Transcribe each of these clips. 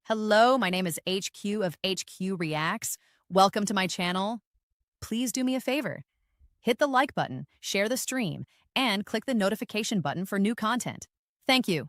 Hello, my name is HQ of HQ Reacts. Welcome to my channel. Please do me a favor. Hit the like button, share the stream, and click the notification button for new content. Thank you.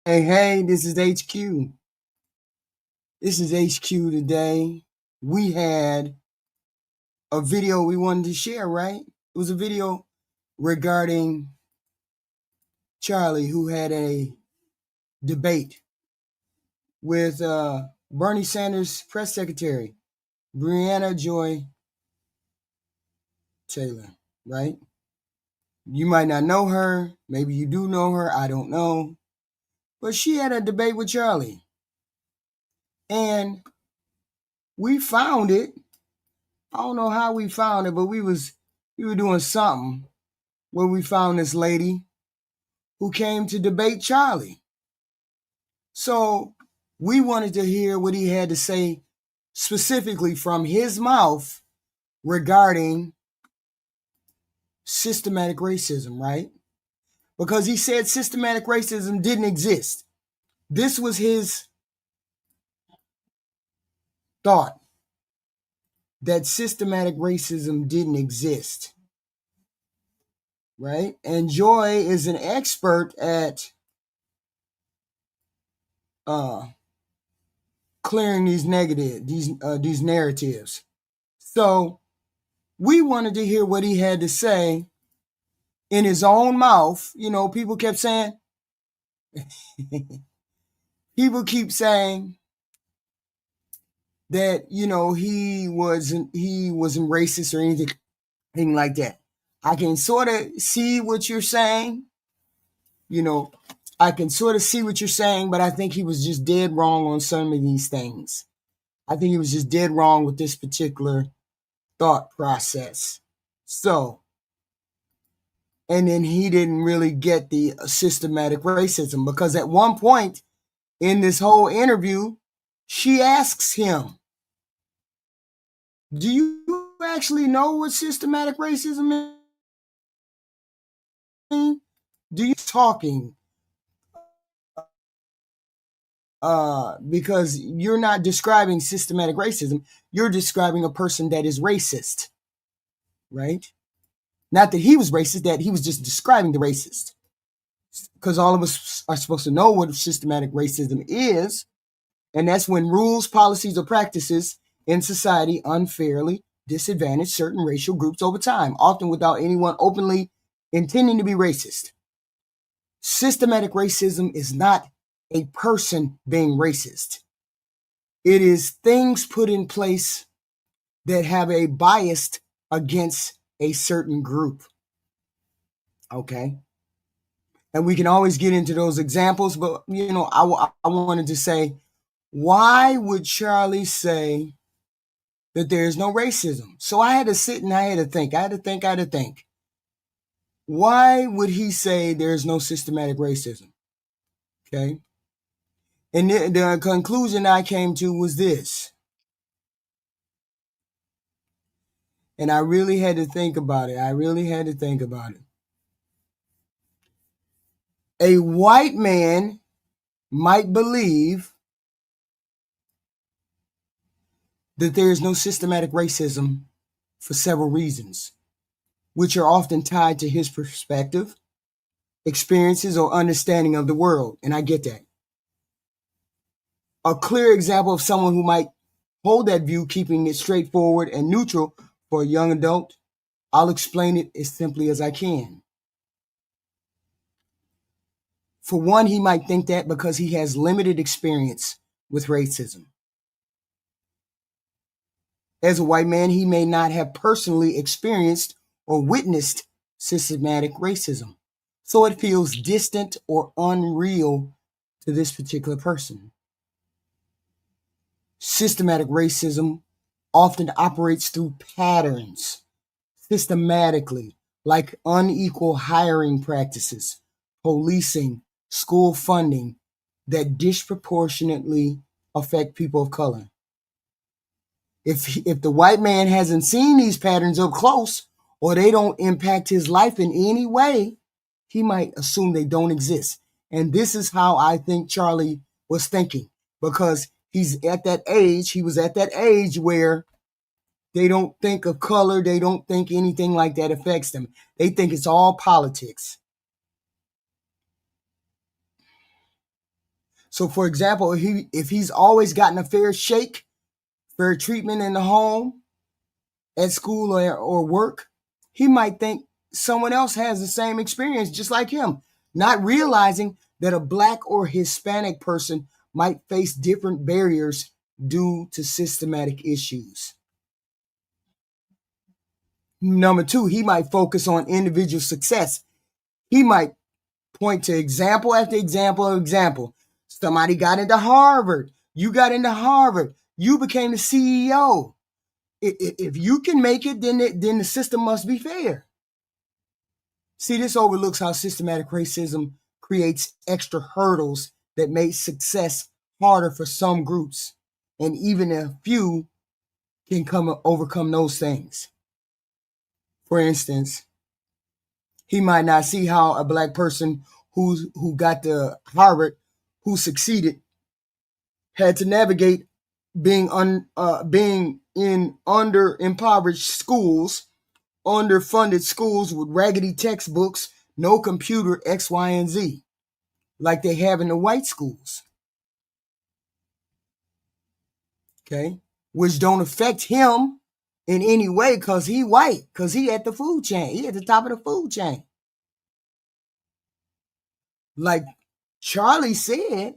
Hey, this is HQ. This is HQ today. We had a video we wanted to share, right? It was a video regarding Charlie, who had a debate with Bernie Sanders' press secretary, Breonna Joy Taylor, right? You might not know her. Maybe you do know her. I don't know. But she had a debate with Charlie. And we found it. I don't know how we found it, but we were doing something where we found this lady who came to debate Charlie. So we wanted to hear what he had to say specifically from his mouth regarding systematic racism, right? Because he said systematic racism didn't exist. This was his thought, that systematic racism didn't exist, right? And Joy is an expert at clearing these narratives. So we wanted to hear what he had to say in his own mouth. You know, people kept saying, people keep saying that, you know, he wasn't racist or anything like that. I can sort of see what you're saying. You know, I can sort of see what you're saying, but I think he was just dead wrong on some of these things. I think he was just dead wrong with this particular thought process. So, and then he didn't really get the systematic racism, because at one point in this whole interview, she asks him, do you actually know what systematic racism means? Do you talking? Because you're not describing systematic racism. You're describing a person that is racist, right? Not that he was racist, that he was just describing the racist. Because all of us are supposed to know what systematic racism is. And that's when rules, policies, or practices in society unfairly disadvantage certain racial groups over time, often without anyone openly intending to be racist. Systematic racism is not a person being racist. It is things put in place that have a bias against a certain group. Okay? And we can always get into those examples, but, you know, I wanted to say, why would Charlie say that there is no racism? So I had to sit and I had to think. Why would he say there's no systematic racism? Okay? And the conclusion I came to was this. And I really had to think about it. A white man might believe that there is no systematic racism for several reasons, which are often tied to his perspective, experiences, or understanding of the world. And I get that. A clear example of someone who might hold that view, keeping it straightforward and neutral for a young adult, I'll explain it as simply as I can. For one, he might think that because he has limited experience with racism. As a white man, he may not have personally experienced or witnessed systematic racism. So it feels distant or unreal to this particular person. Systematic racism often operates through patterns, systematically, like unequal hiring practices, policing, school funding that disproportionately affect people of color. If the white man hasn't seen these patterns up close, or they don't impact his life in any way, he might assume they don't exist. And this is how I think Charlie was thinking, because he was at that age where they don't think of color, they don't think anything like that affects them. They think it's all politics. So for example, if he's always gotten a fair shake, fair treatment in the home, at school or work, he might think someone else has the same experience just like him, not realizing that a Black or Hispanic person might face different barriers due to systematic issues. Number two, he might focus on individual success. He might point to example after example of example. Somebody got into Harvard. You got into Harvard. You became the CEO. If you can make it, then the system must be fair. See, this overlooks how systematic racism creates extra hurdles that make success harder for some groups, and even a few can overcome those things. For instance, he might not see how a Black person who got to Harvard, who succeeded, had to navigate being in underimpoverished schools, underfunded schools with raggedy textbooks, no computer, X, Y, and Z, like they have in the white schools. Okay, which don't affect him in any way because he white, because he at the food chain, he at the top of the food chain. Like Charlie said,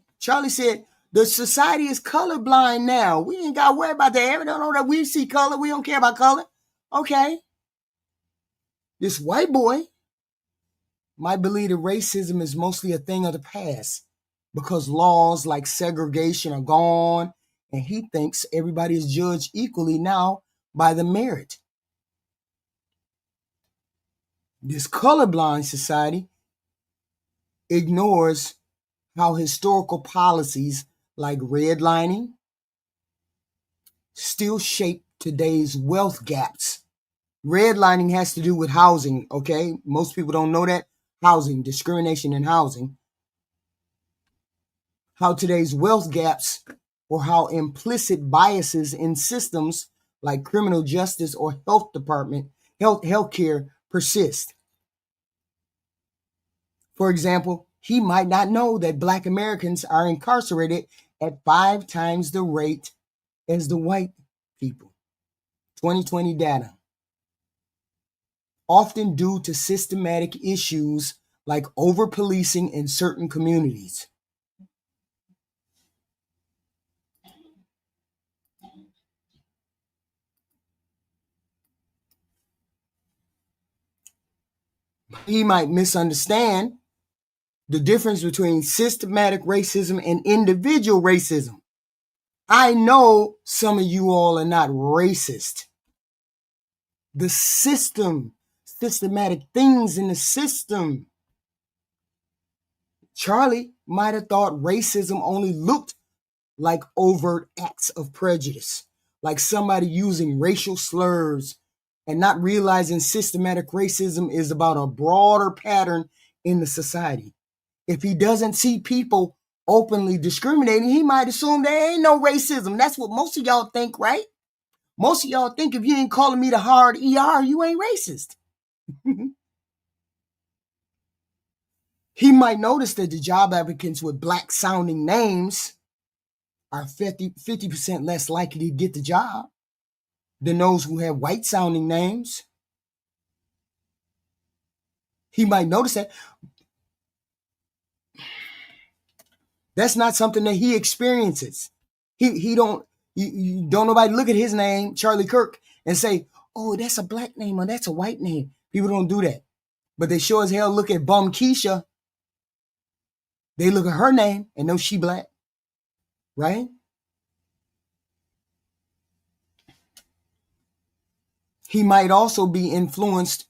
the society is colorblind now. We ain't got to worry about that. We don't know that we see color. We don't care about color. Okay. This white boy might believe that racism is mostly a thing of the past because laws like segregation are gone, and he thinks everybody is judged equally now by the merit. This colorblind society ignores how historical policies like redlining still shape today's wealth gaps. Redlining has to do with housing, okay? Most people don't know that. Housing, discrimination in housing. How today's wealth gaps, or how implicit biases in systems like criminal justice or healthcare persist. For example, he might not know that Black Americans are incarcerated at 5 times the rate as the white people. 2020 data. Often due to systematic issues like over-policing in certain communities. He might misunderstand the difference between systematic racism and individual racism. I know some of you all are not racist. The system, systematic things in the system. Charlie might have thought racism only looked like overt acts of prejudice, like somebody using racial slurs, and not realizing systematic racism is about a broader pattern in the society. If he doesn't see people openly discriminating, he might assume there ain't no racism. That's what most of y'all think, right? Most of y'all think if you ain't calling me the hard ER, you ain't racist. He might notice that the job applicants with Black sounding names are 50% less likely to get the job than those who have white sounding names. He might notice that. That's not something that he experiences. He don't nobody look at his name, Charlie Kirk, and say, oh, that's a Black name or that's a white name. People don't do that. But they sure as hell look at Bum Keisha. They look at her name and know she black, right? He might also be influenced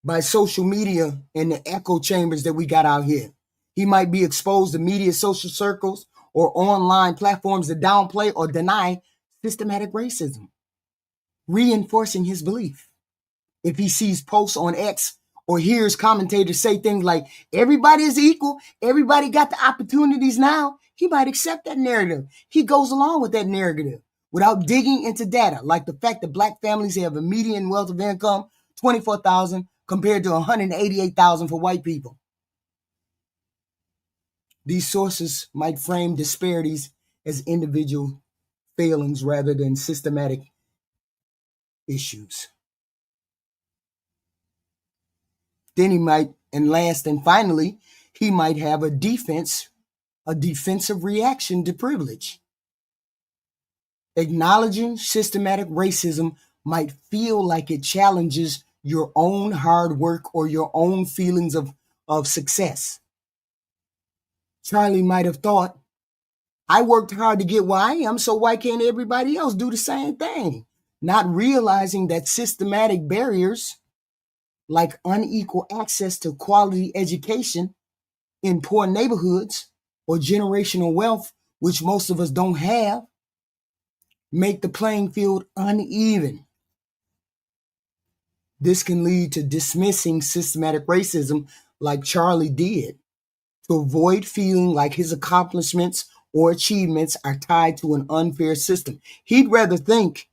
by social media and the echo chambers that we got out here. He might be exposed to media social circles or online platforms that downplay or deny systematic racism, reinforcing his belief. If he sees posts on X or hears commentators say things like, everybody is equal, everybody got the opportunities now, he might accept that narrative. He goes along with that narrative without digging into data, like the fact that black families have a median wealth of income, $24,000 compared to $188,000 for white people. These sources might frame disparities as individual failings rather than systematic issues. Then he might, and last and finally, he might have a defensive reaction to privilege. Acknowledging systematic racism might feel like it challenges your own hard work or your own feelings of success. Charlie might have thought, I worked hard to get where I am, so why can't everybody else do the same thing? Not realizing that systematic barriers like unequal access to quality education in poor neighborhoods or generational wealth, which most of us don't have, make the playing field uneven. This can lead to dismissing systematic racism like Charlie did, to avoid feeling like his accomplishments or achievements are tied to an unfair system. He'd rather think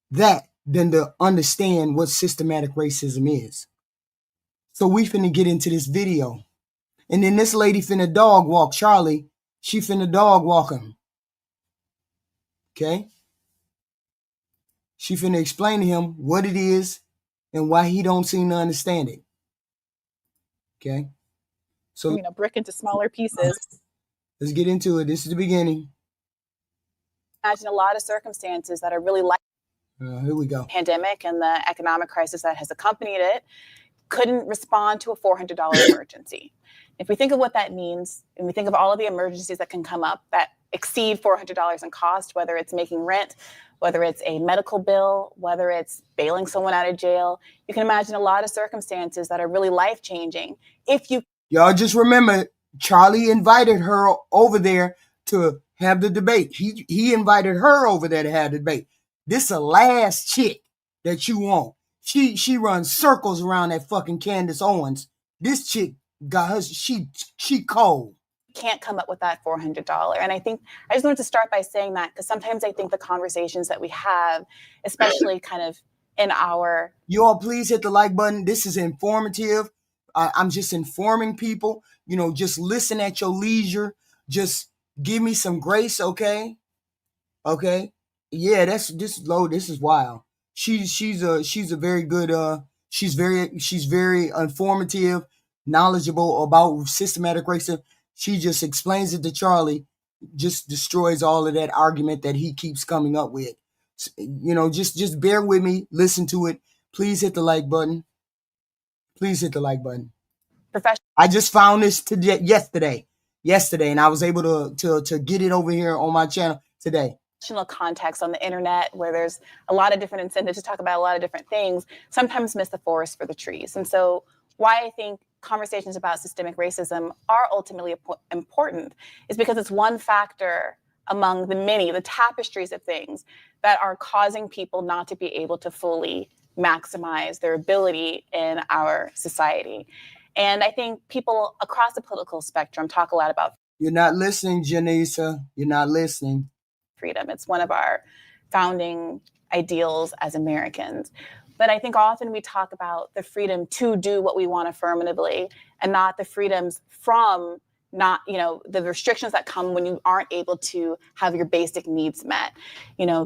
that than to understand what systematic racism is. So we finna get into this video. And then this lady finna dog walk Charlie. She finna dog walk him. Okay? She finna explain to him what it is and why he don't seem to understand it. Okay? So brick into smaller pieces. Let's get into it. This is the beginning. Imagine a lot of circumstances that are really like here we go. Pandemic and the economic crisis that has accompanied it couldn't respond to a $400 emergency. If we think of what that means, and we think of all of the emergencies that can come up that exceed $400 in cost, whether it's making rent, whether it's a medical bill, whether it's bailing someone out of jail, you can imagine a lot of circumstances that are really life-changing. Y'all just remember, Charlie invited her over there to have the debate. He invited her over there to have the debate. This is the last chick that you want. She runs circles around that fucking Candace Owens. This chick got her, she cold. Can't come up with that $400. And I just wanted to start by saying that because sometimes I think the conversations that we have, especially kind of in our... You all please hit the like button. This is informative. I'm just informing people, just listen at your leisure. Just give me some grace, okay? Okay. Yeah, this is wild. She's a very good she's very informative, knowledgeable about systematic racism. She just explains it to Charlie, just destroys all of that argument that he keeps coming up with. Just bear with me, listen to it. Please hit the like button. Please hit the like button. I just found this yesterday, and I was able to get it over here on my channel today. Context on the internet where there's a lot of different incentives to talk about a lot of different things, sometimes miss the forest for the trees. And so why I think conversations about systemic racism are ultimately important is because it's one factor among the tapestries of things that are causing people not to be able to fully maximize their ability in our society. And I think people across the political spectrum talk a lot about... You're not listening, Janisa. You're not listening. Freedom. It's one of our founding ideals as Americans. But I think often we talk about the freedom to do what we want affirmatively and not the freedoms from the restrictions that come when you aren't able to have your basic needs met,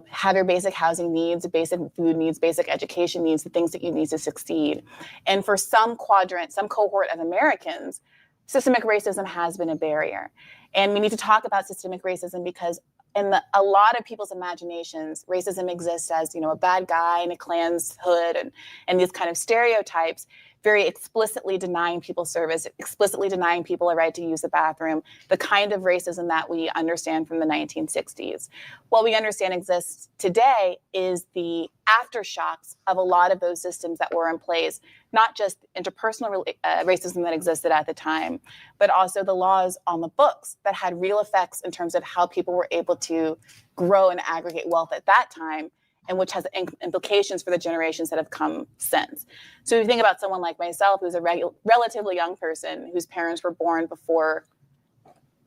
have your basic housing needs, basic food needs, basic education needs, the things that you need to succeed. And for some cohort of Americans, systemic racism has been a barrier. And we need to talk about systemic racism because in a lot of people's imaginations, racism exists as, a bad guy in a Klan's hood and these kind of stereotypes. very explicitly denying people service, explicitly denying people a right to use the bathroom, the kind of racism that we understand from the 1960s. What we understand exists today is the aftershocks of a lot of those systems that were in place, not just interpersonal racism that existed at the time, but also the laws on the books that had real effects in terms of how people were able to grow and aggregate wealth at that time, and which has implications for the generations that have come since. So if you think about someone like myself, who's a relatively young person whose parents were born before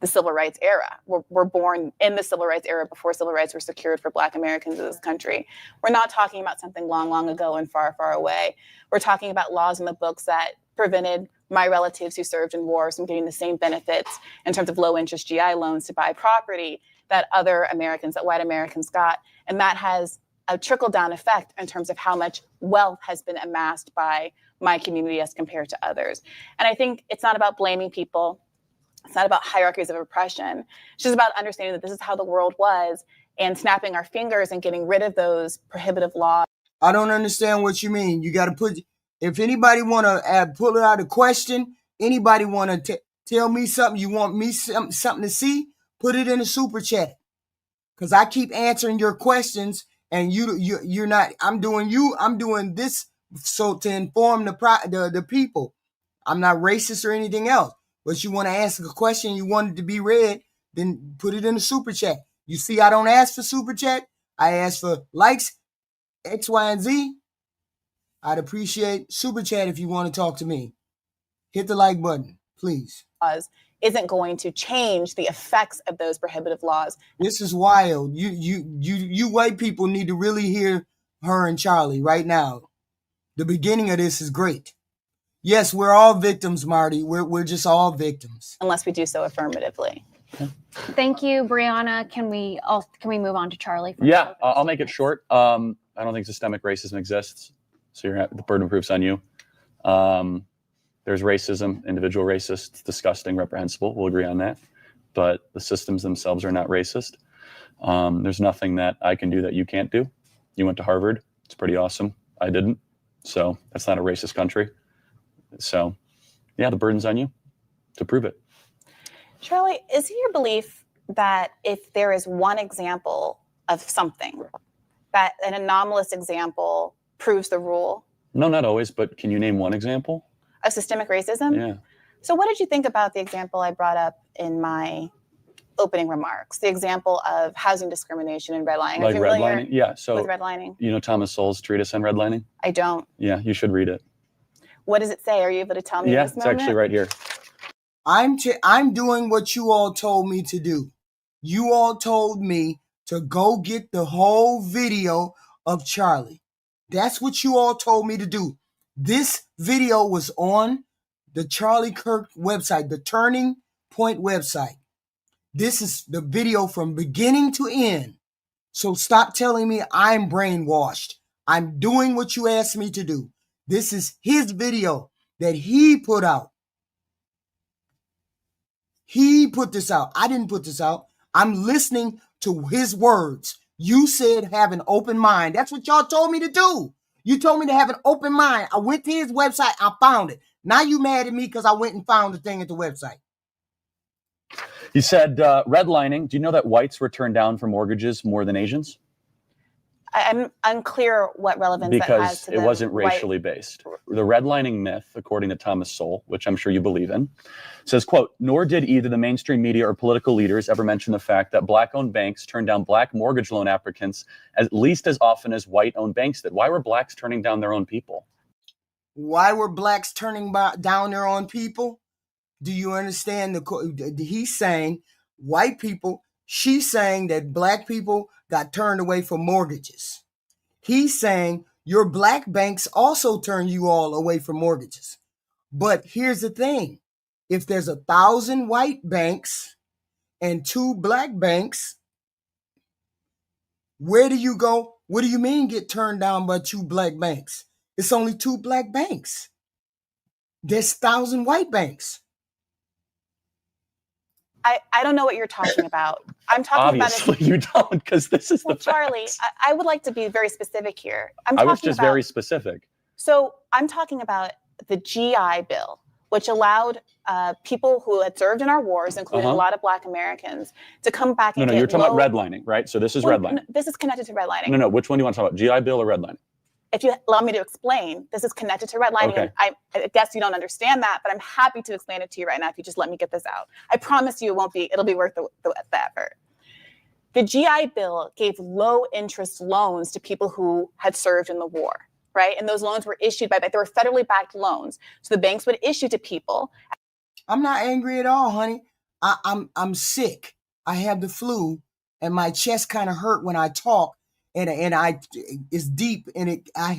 the civil rights era, were born in the civil rights era before civil rights were secured for Black Americans in this country. We're not talking about something long, long ago and far, far away. We're talking about laws in the books that prevented my relatives who served in wars from getting the same benefits in terms of low interest GI loans to buy property that other Americans, that white Americans got. And that has a trickle-down effect in terms of how much wealth has been amassed by my community as compared to others. And I think it's not about blaming people. It's not about hierarchies of oppression. It's just about understanding that this is how the world was and snapping our fingers and getting rid of those prohibitive laws. I don't understand what you mean. You got to put, if anybody want to pull it out a question, anybody want to tell me something, you want me something to see, put it in a super chat. Because I keep answering your questions and you're not, I'm doing this so to inform the people. I'm not racist or anything else. But you want to ask a question, you want it to be read, then put it in the super chat. You see, I don't ask for super chat. I ask for likes, X, Y, and Z. I'd appreciate super chat if you want to talk to me. Hit the like button, please. Isn't going to change the effects of those prohibitive laws. This is wild. You white people need to really hear her and Charlie right now. The beginning of this is great. Yes, we're all victims, Marty. We're just all victims. Unless we do so affirmatively. Thank you, Brianna. Can we move on to Charlie? Yeah, I'll make it short. I don't think systemic racism exists. So the burden of proof's on you. There's racism, individual racist, it's disgusting, reprehensible. We'll agree on that. But the systems themselves are not racist. There's nothing that I can do that you can't do. You went to Harvard. It's pretty awesome. I didn't. So that's not a racist country. So, yeah, the burden's on you to prove it. Charlie, is it your belief that if there is one example of something, that an anomalous example proves the rule? No, not always, but can you name one example? Of systemic racism? Yeah. So what did you think about the example I brought up in my opening remarks? The example of housing discrimination and redlining. Like redlining? Yeah. So with redlining? You know Thomas Sowell's treatise on redlining? I don't. Yeah, you should read it. What does it say? Are you able to tell me? Yeah, this it's moment? actually right here. I'm doing what you all told me to do. You all told me to go get the whole video of Charlie. That's what you all told me to do. This video was on the Charlie Kirk website, the Turning Point website. This is the video from beginning to end. So stop telling me I'm brainwashed. I'm doing what you asked me to do. This is his video that he put out. He put this out. I didn't put this out. I'm listening to his words. You said have an open mind. That's what y'all told me to do. You told me to have an open mind. I went to his website. I found it. Now you mad at me because I went and found the thing at the website. He said, redlining. Do you know that whites were turned down for mortgages more than Asians? I'm unclear what relevance that has Because to it wasn't racially based. The redlining myth, according to Thomas Sowell, which I'm sure you believe in, says, quote, nor did either the mainstream media or political leaders ever mention the fact that black-owned banks turned down black mortgage loan applicants at least as often as white-owned banks did. Why were blacks turning down their own people? Why were blacks turning down their own people? Do you understand? He's saying white people, she's saying that black people got turned away for mortgages. He's saying your black banks also turn you all away from mortgages. But here's the thing. If there's 1,000 white banks and 2 black banks, where do you go? What do you mean get turned down by 2 black banks? It's only 2 black banks. There's 1,000 white banks. I don't know what you're talking about. I'm talking Obviously, about you don't, because this is the Charlie, facts. I would like to be very specific here. I was just very specific. So I'm talking about the GI Bill, which allowed people who had served in our wars, including a lot of Black Americans, to come back and No, get you're talking about redlining, right? So this is redlining. No, this is connected to redlining. No, which one do you want to talk about? GI Bill or redlining? If you allow me to explain, this is connected to redlining. Okay. And I guess you don't understand that, but I'm happy to explain it to you right now if you just let me get this out. I promise you it'll be worth the effort. The GI Bill gave low interest loans to people who had served in the war, right? And those loans were issued they were federally backed loans. So the banks would issue to people. I'm not angry at all, honey. I'm sick. I have the flu and my chest kind of hurt when I talk. And it's deep and I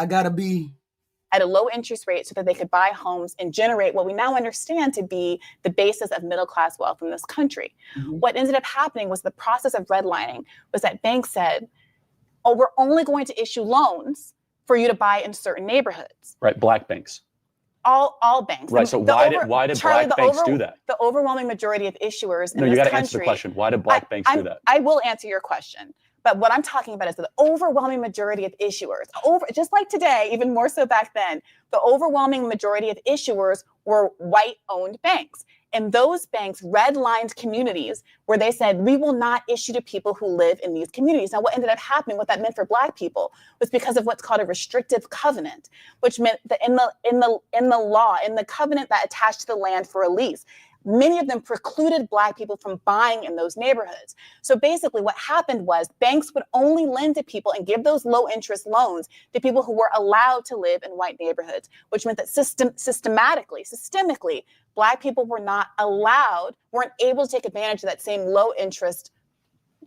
gotta be at a low interest rate so that they could buy homes and generate what we now understand to be the basis of middle-class wealth in this country. Mm-hmm. What ended up happening was the process of redlining was that banks said, oh, we're only going to issue loans for you to buy in certain neighborhoods. Right, Black banks. All banks. Right, so why did Black banks do that? The overwhelming majority of issuers in this country. No, you got to answer the question. Why did Black banks do that? I will answer your question. But what I'm talking about is the overwhelming majority of issuers, just like today, even more so back then, the overwhelming majority of issuers were white-owned banks. And those banks redlined communities where they said, we will not issue to people who live in these communities. Now, what ended up happening, what that meant for Black people, was because of what's called a restrictive covenant, which meant that in the law, in the covenant that attached to the land for a lease, many of them precluded Black people from buying in those neighborhoods. So basically what happened was banks would only lend to people and give those low interest loans to people who were allowed to live in white neighborhoods, which meant that systemically, Black people weren't able to take advantage of that same low interest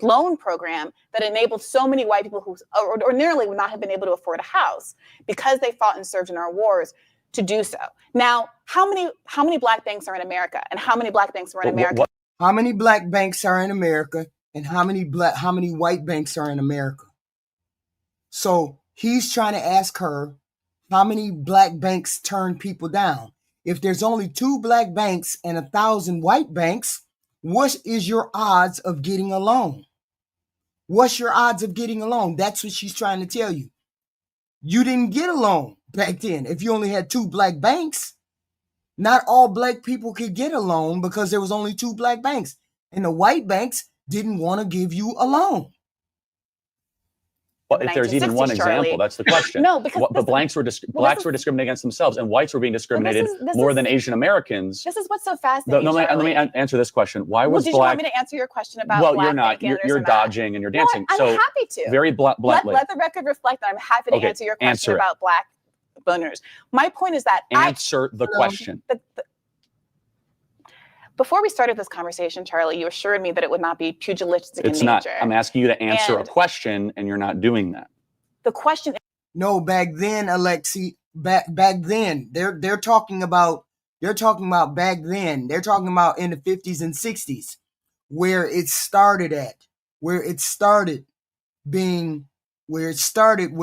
loan program that enabled so many white people who ordinarily would not have been able to afford a house because they fought and served in our wars to do so. Now, how many Black banks are in America, and how many Black banks are in America? How many Black banks are in America, and how many white banks are in America? So he's trying to ask her how many Black banks turn people down. If there's only 2 Black banks and 1,000 white banks, what is your odds of getting a loan? What's your odds of getting a loan? That's what she's trying to tell you. You didn't get a loan back then. If you only had 2 Black banks, not all Black people could get a loan because there was only 2 Black banks. And the white banks didn't want to give you a loan. But if there's even one example, that's the question. No, because but Blacks were discriminating against themselves, and whites were being discriminated more than Asian Americans. This is what's so fascinating. Let me answer this question. Why was Did Black? you want me to answer your question about? Well, Black you're not. You're dodging and you're dancing. I'm happy to. Very bluntly. Let the record reflect that I'm happy to answer your question about Black owners. My point is that answer the question. Before we started this conversation, Charlie, you assured me that it would not be pugilistic in nature. It's not. I'm asking you to answer a question, and you're not doing that. The question. No, back then, Alexi, back then, they're talking about back then. They're talking about in the 50s and 60s, where it started, where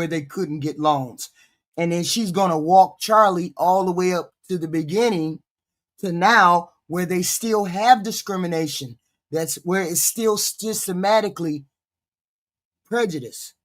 they couldn't get loans. And then she's going to walk Charlie all the way up to the beginning to now, where they still have discrimination. That's where it's still systematically prejudice.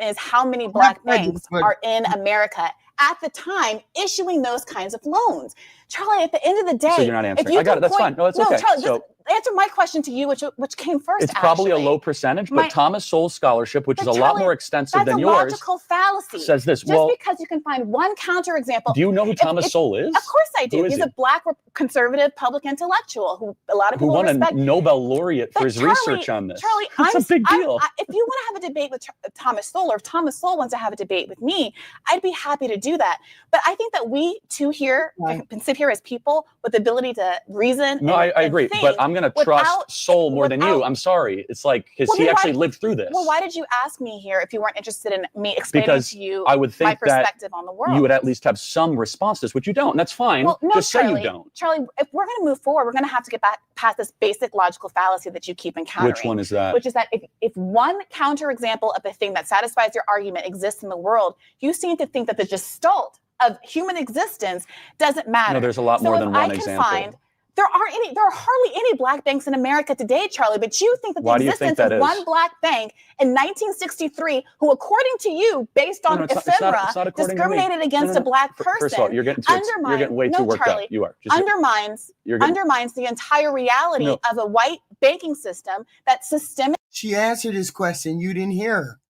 Is how many Black banks are in America at the time issuing those kinds of loans. Charlie, at the end of the day, so you're not answering. I got it. That's fine. No, it's okay. Charlie, so answer my question to you, which came first. It's probably a low percentage, but Thomas Sowell's scholarship, which is a lot more extensive than yours, that's a logical fallacy. Says this. Just because you can find one Do counterexample. you know who Thomas Sowell is? Of course I do. He's a Black conservative public intellectual who a lot of people respect. Who won a Nobel laureate for his research on this. Charlie, that's a big deal. If you want to have a debate with Thomas Sowell, or if Thomas Sowell wants to have a debate with me, I'd be happy to do that. But I think that we two here can sit here as people with the ability to reason. No, I agree. But I'm going to trust Sowell more than you. I'm sorry. It's like, because he actually lived through this. Well, why did you ask me here if you weren't interested in me explaining to you I would think my perspective on the world? You would at least have some response to this, which you don't. And that's fine. Well, no, just Charlie, say you don't. Charlie, if we're going to move forward, we're going to have to get back past this basic logical fallacy that you keep encountering. Which one is that? Which is that if one counterexample of the thing that satisfies your argument exists in the world, you seem to think that the gestalt of human existence doesn't matter. No, there's a lot more than one example. There are hardly any black banks in America today, Charlie, but you think that the existence of one black bank in 1963, who, according to you, based on ephemera, discriminated against a black person, First of all, you're getting way too worked up. You are. Undermines the entire reality of a white banking system that's systemic. She answered his question. You didn't hear her.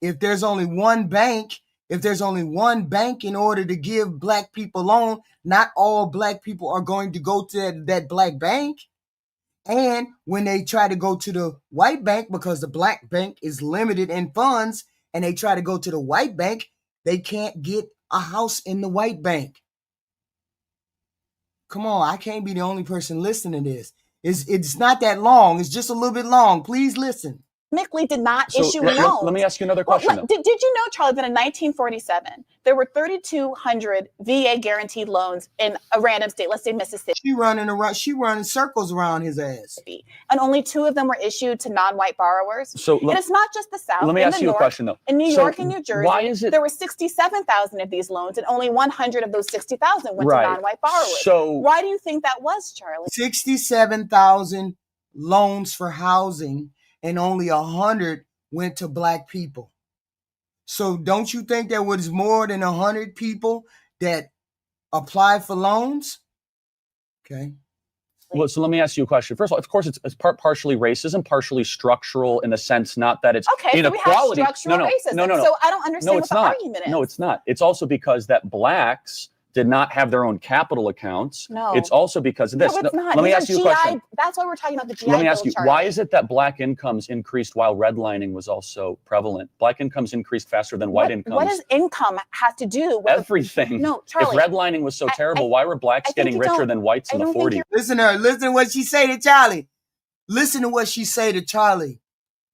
If there's only one bank in order to give black people loan, not all black people are going to go to that black bank. And when they try to go to the white bank, because the black bank is limited in funds, and they try to go to the white bank, they can't get a house in the white bank. Come on, I can't be the only person listening to this. It's not that long. It's just a little bit long. Please listen. Did not issue loans. Let me ask you another question. Did you know, Charlie, that in 1947, there were 3,200 VA guaranteed loans in a random state, let's say Mississippi. She running circles around his ass. And only 2 of them were issued to non-white borrowers. And it's not just the South. Let me ask you a question, though. In New York and New Jersey, there were 67,000 of these loans, and only 100 of those 60,000 went to non-white borrowers. So why do you think that was, Charlie? 67,000 loans for housing, and only 100 went to black people. So don't you think there was more than 100 people that applied for loans? Okay. Well, so let me ask you a question. First of course, it's partially racism, partially structural, in the sense not that it's inequality. So we have structural racism. So I don't understand what the argument is. No, it's not. It's also because that blacks did not have their own capital accounts. No. It's also because of this. No, it's not. Let me ask you a question. That's why we're talking about the GI Bill. Let me ask you, why is it that black incomes increased while redlining was also prevalent? Black incomes increased faster than white incomes. What does income have to do with everything? No, Charlie. If redlining was so terrible, why were blacks getting richer than whites in the 40s? Listen to her. Listen to what she say to Charlie. Listen to what she say to Charlie.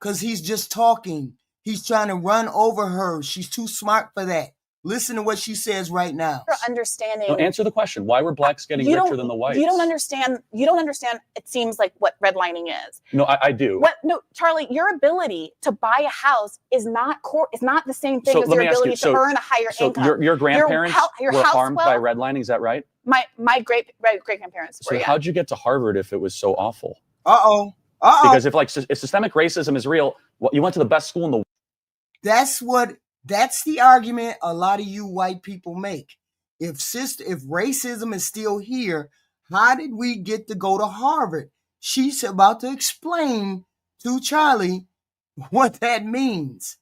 Because he's just talking. He's trying to run over her. She's too smart for that. Listen to what she says right now. Understanding. No, answer the question. Why were blacks getting richer than the whites? You don't understand. It seems like what redlining is. No, I do. No, Charlie, your ability to buy a house is not the same thing as your ability to earn a higher income. So your grandparents were harmed by redlining. Is that right? My great grandparents were. So how'd you get to Harvard if it was so awful? Because if systemic racism is real, you went to the best school in the world. That's the argument a lot of you white people make. If racism is still here, how did we get to go to Harvard? She's about to explain to Charlie what that means.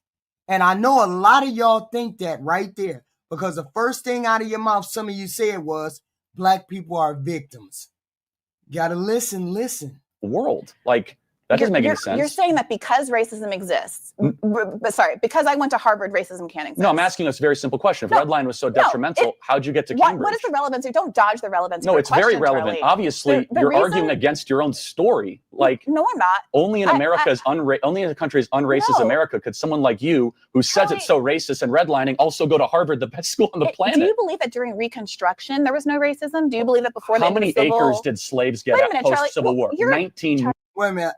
And I know a lot of y'all think that right there, because the first thing out of your mouth, some of you said was, black people are victims. Gotta listen. World. That doesn't make any sense. You're saying that because racism exists, because I went to Harvard, racism can't exist. No, I'm asking us a very simple question. If redline was so detrimental, how'd you get to Cambridge? What is the relevance? Don't dodge the relevance. No, it's very relevant. Charlie. Obviously, you're arguing against your own story. No, I'm not. Only in America's only in a country as unracist America could someone like you, who says it's so racist and redlining, also go to Harvard, the best school on the planet. Do you believe that during Reconstruction there was no racism? Do you believe that before? How many acres did slaves get post Civil War? 19. Wait a minute.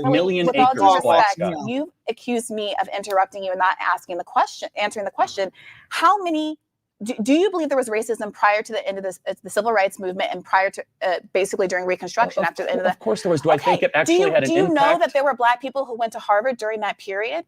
Million with acres. All due respect, you've accused me of interrupting you and not answering the question. How many? Do you believe there was racism prior to the end of the civil rights movement and prior to basically during Reconstruction after the end of the? Of course there was. Do I think it actually had an impact? Do you know that there were black people who went to Harvard during that period?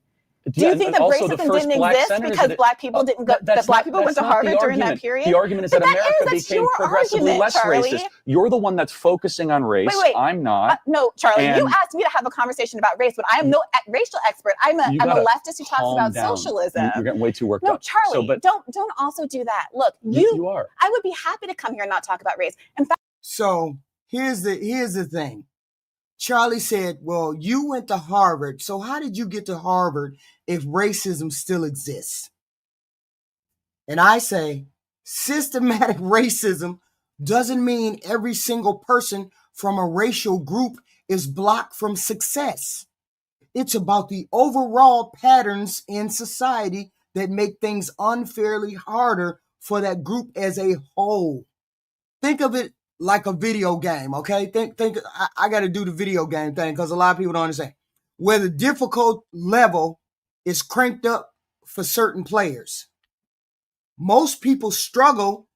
Do you think that racism didn't exist because black people didn't go? That black people went to Harvard during that period. The argument is that America became progressively less racist. You're the one that's focusing on race. Wait. I'm not. No, Charlie. You asked me to have a conversation about race, but I am no racial expert. I'm a leftist who talks about socialism. You're getting way too worked up. No, Charlie. So, don't also do that. Look, you are. I would be happy to come here and not talk about race. In fact. So here's the thing. Charlie said, well, you went to Harvard. So how did you get to Harvard if racism still exists? And I say, systematic racism doesn't mean every single person from a racial group is blocked from success. It's about the overall patterns in society that make things unfairly harder for that group as a whole. Think of it like a video game, okay? I got to do the video game thing because a lot of people don't understand. Where the difficult level is cranked up for certain players. Most people struggle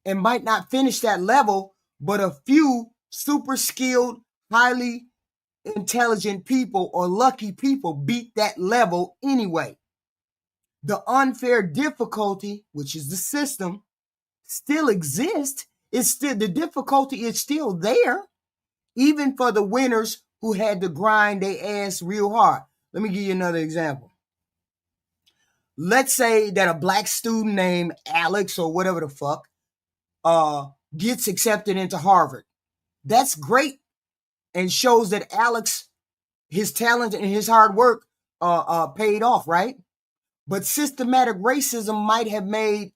and might not finish that level, but a few super skilled, highly intelligent people or lucky people beat that level anyway. The unfair difficulty, which is the system, still exists. It's still, the difficulty is still there, even for the winners who had to grind their ass real hard. Let me give you another example. Let's say that a black student named Alex or whatever the fuck gets accepted into Harvard. That's great and shows that Alex, his talent and his hard work paid off, right? But systematic racism might have made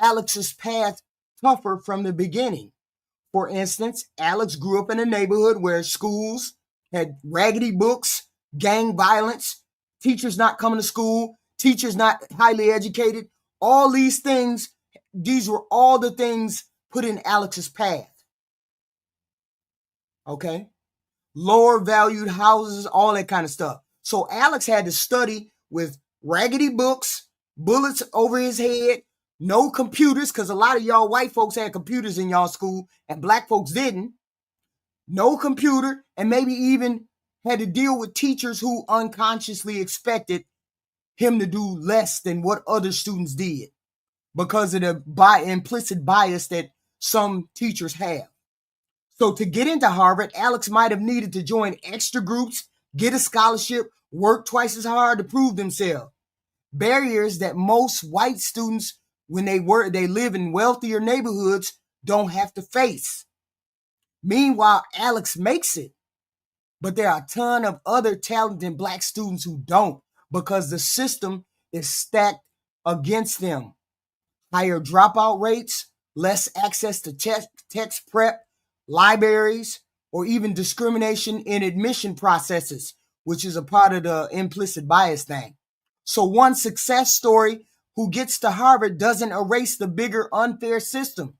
Alex's path tougher from the beginning. For instance, Alex grew up in a neighborhood where schools had raggedy books, gang violence, teachers not coming to school, teachers not highly educated. All these things, these were all the things put in Alex's path. Okay? Lower valued houses, all that kind of stuff. So Alex had to study with raggedy books, bullets over his head, no computers, because a lot of y'all white folks had computers in y'all school and black folks didn't. No computer, and maybe even had to deal with teachers who unconsciously expected him to do less than what other students did because of the implicit bias that some teachers have. So to get into Harvard, Alex might have needed to join extra groups, get a scholarship, work twice as hard to prove themselves. Barriers that most white students, when they live in wealthier neighborhoods, don't have to face. Meanwhile, Alex makes it, but there are a ton of other talented black students who don't because the system is stacked against them. Higher dropout rates, less access to text prep, libraries, or even discrimination in admission processes, which is a part of the implicit bias thing. So one success story who gets to Harvard doesn't erase the bigger unfair system.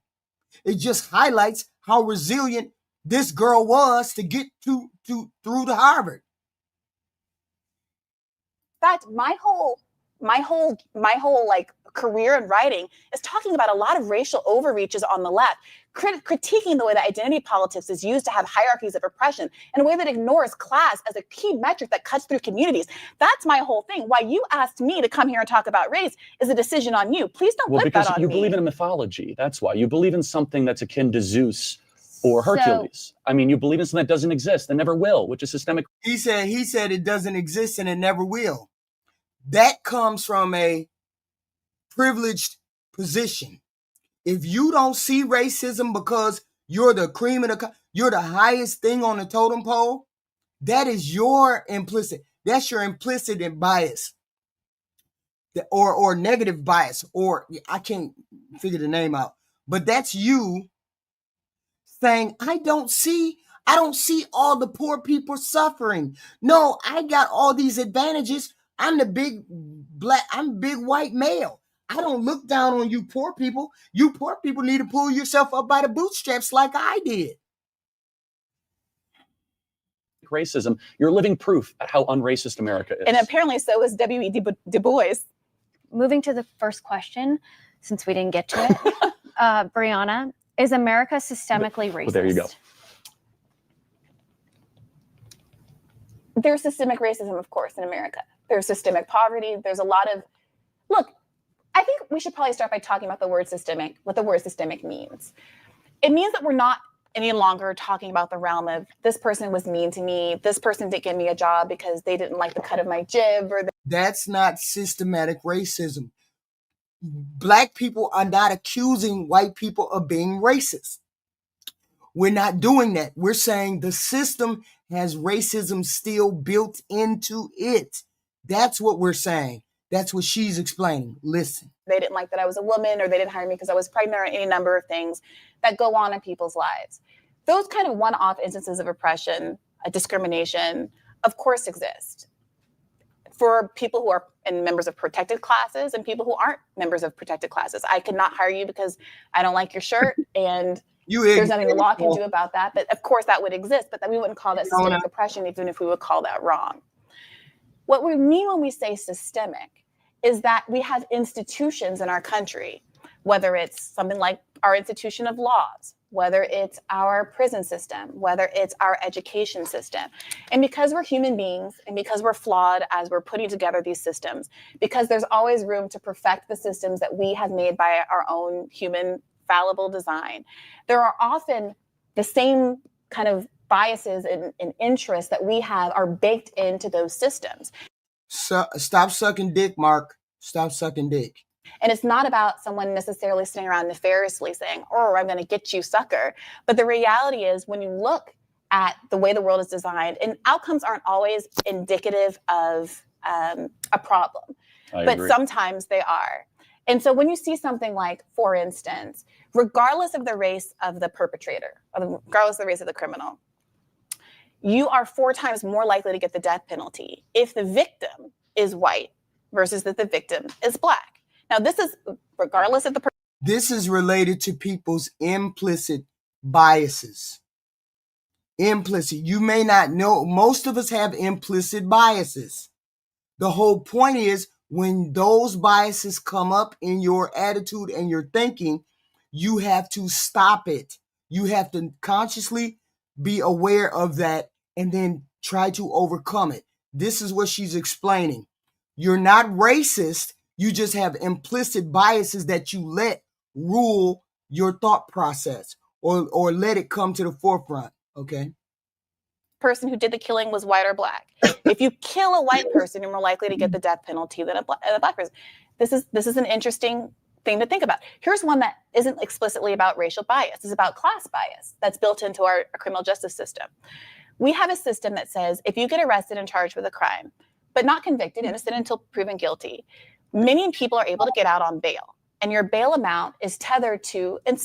It just highlights how resilient this girl was to get through to Harvard. In fact, my whole like career in writing is talking about a lot of racial overreaches on the left, critiquing the way that identity politics is used to have hierarchies of oppression in a way that ignores class as a key metric that cuts through communities. That's my whole thing. Why you asked me to come here and talk about race is a decision on you. Please don't put that on me. Because you believe in a mythology. That's why. You believe in something that's akin to Zeus or Hercules. I mean, you believe in something that doesn't exist and never will, which is systemic. He said it doesn't exist and it never will. That comes from a privileged position. If you don't see racism because you're the cream of the you're the highest thing on the totem pole, that is your implicit. That's your implicit bias, or negative bias, or I can't figure the name out. But that's you saying, I don't see all the poor people suffering. No, I got all these advantages. I'm big white male. I don't look down on you poor people. You poor people need to pull yourself up by the bootstraps like I did. Racism, you're living proof at how unracist America is. And apparently so is W.E. Du Bois. Moving to the first question, since we didn't get to it, Brianna, is America systemically racist? Well, there you go. There's systemic racism, of course, in America. There's systemic poverty. There's a lot of, look, I think we should probably start by talking about the word systemic, what the word systemic means. It means that we're not any longer talking about the realm of this person was mean to me, this person didn't give me a job because they didn't like the cut of my jib. That's not systematic racism. Black people are not accusing white people of being racist. We're not doing that. We're saying the system has racism still built into it. That's what we're saying. That's what she's explaining. Listen. They didn't like that I was a woman, or they didn't hire me because I was pregnant, or any number of things that go on in people's lives. Those kind of one-off instances of oppression, discrimination, of course exist for people who are members of protected classes and people who aren't members of protected classes. I cannot hire you because I don't like your shirt, and there's nothing the law can do about that. But of course that would exist, but then we wouldn't call that systemic oppression, even if we would call that wrong. What we mean when we say systemic is that we have institutions in our country, whether it's something like our institution of laws, whether it's our prison system, whether it's our education system. And because we're human beings and because we're flawed as we're putting together these systems, because there's always room to perfect the systems that we have made by our own human fallible design, there are often the same kind of biases and interests that we have are baked into those systems. So, stop sucking dick, Mark. Stop sucking dick. And it's not about someone necessarily sitting around nefariously saying, oh, I'm going to get you, sucker. But the reality is when you look at the way the world is designed, and outcomes aren't always indicative of a problem, but sometimes they are. And so when you see something like, for instance, regardless of the race of the perpetrator, or regardless of the race of the criminal, you are 4 times more likely to get the death penalty if the victim is white versus that the victim is black. Now, this is regardless of the person. This is related to people's implicit biases. Implicit. You may not know. Most of us have implicit biases. The whole point is when those biases come up in your attitude and your thinking, you have to stop it. You have to consciously be aware of that and then try to overcome it. This is what she's explaining. You're not racist. You just have implicit biases that you let rule your thought process or let it come to the forefront. Okay. Person who did the killing was white or black. If you kill a white person, you're more likely to get the death penalty than a black person. This is an interesting thing to think about. Here's one that isn't explicitly about racial bias. It's about class bias that's built into our criminal justice system. We have a system that says if you get arrested and charged with a crime, but not convicted, innocent until proven guilty, many people are able to get out on bail. And your bail amount is tethered to, and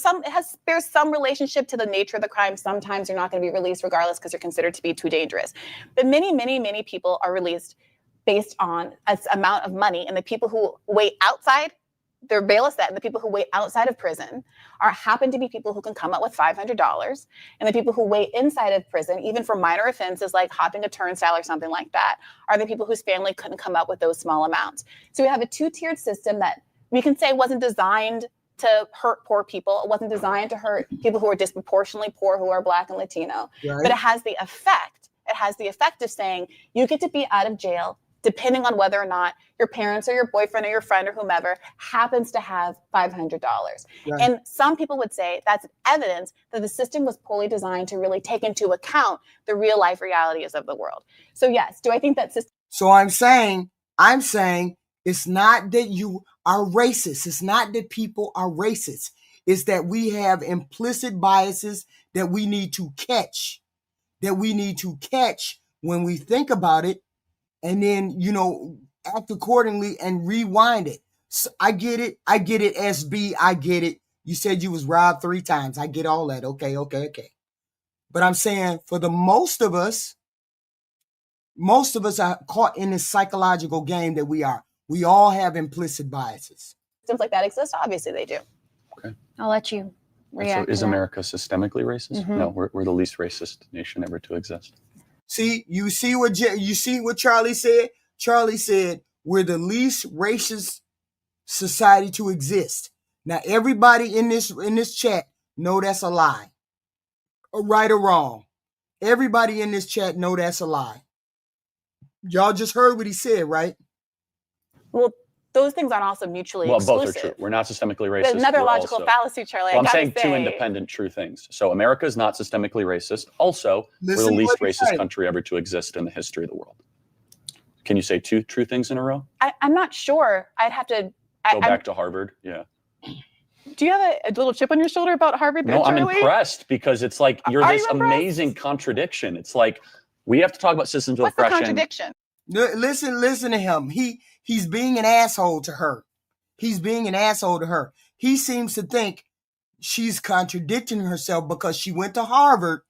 bears some relationship to the nature of the crime. Sometimes you're not going to be released regardless because you're considered to be too dangerous. But many people are released based on an amount of money. And the people who wait outside, their bail is set, and the people who wait outside of prison happen to be people who can come up with $500. And the people who wait inside of prison, even for minor offenses like hopping a turnstile or something like that, are the people whose family couldn't come up with those small amounts. So we have a 2-tiered system that we can say wasn't designed to hurt poor people. It wasn't designed to hurt people who are disproportionately poor, who are Black and Latino. Right. But it has the effect. It has the effect of saying you get to be out of jail depending on whether or not your parents or your boyfriend or your friend or whomever happens to have $500. Right. And some people would say that's evidence that the system was poorly designed to really take into account the real life realities of the world. So yes, do I think that system? So I'm saying it's not that you are racist. It's not that people are racist. It's that we have implicit biases that we need to catch, when we think about it, and then, act accordingly and rewind it. So I get it, SB, I get it. You said you was robbed 3 times. I get all that. Okay. But I'm saying for the most of us are caught in this psychological game that we are. We all have implicit biases. Systems like that exist? Obviously they do. Okay. I'll let you react. So is America systemically racist? Mm-hmm. No, we're the least racist nation ever to exist. See, you see what Charlie said? Charlie said we're the least racist society to exist. Now everybody in this chat know that's a lie. Right or wrong. Everybody in this chat know that's a lie. Y'all just heard what he said, right? Well, those things aren't also mutually exclusive. Both are true. We're not systemically racist. There's another logical fallacy, Charlie. Well, I'm saying 2 independent true things. So America is not systemically racist. Also, we're the least racist country ever to exist in the history of the world. Can you say 2 true things in a row? I'm not sure. I'd have to go back to Harvard. Yeah. Do you have a little chip on your shoulder about Harvard? No, I'm impressed because it's like you're this amazing contradiction. It's like we have to talk about systems of oppression. What's the contradiction? Listen to him. He's being an asshole to her. He seems to think she's contradicting herself because she went to Harvard.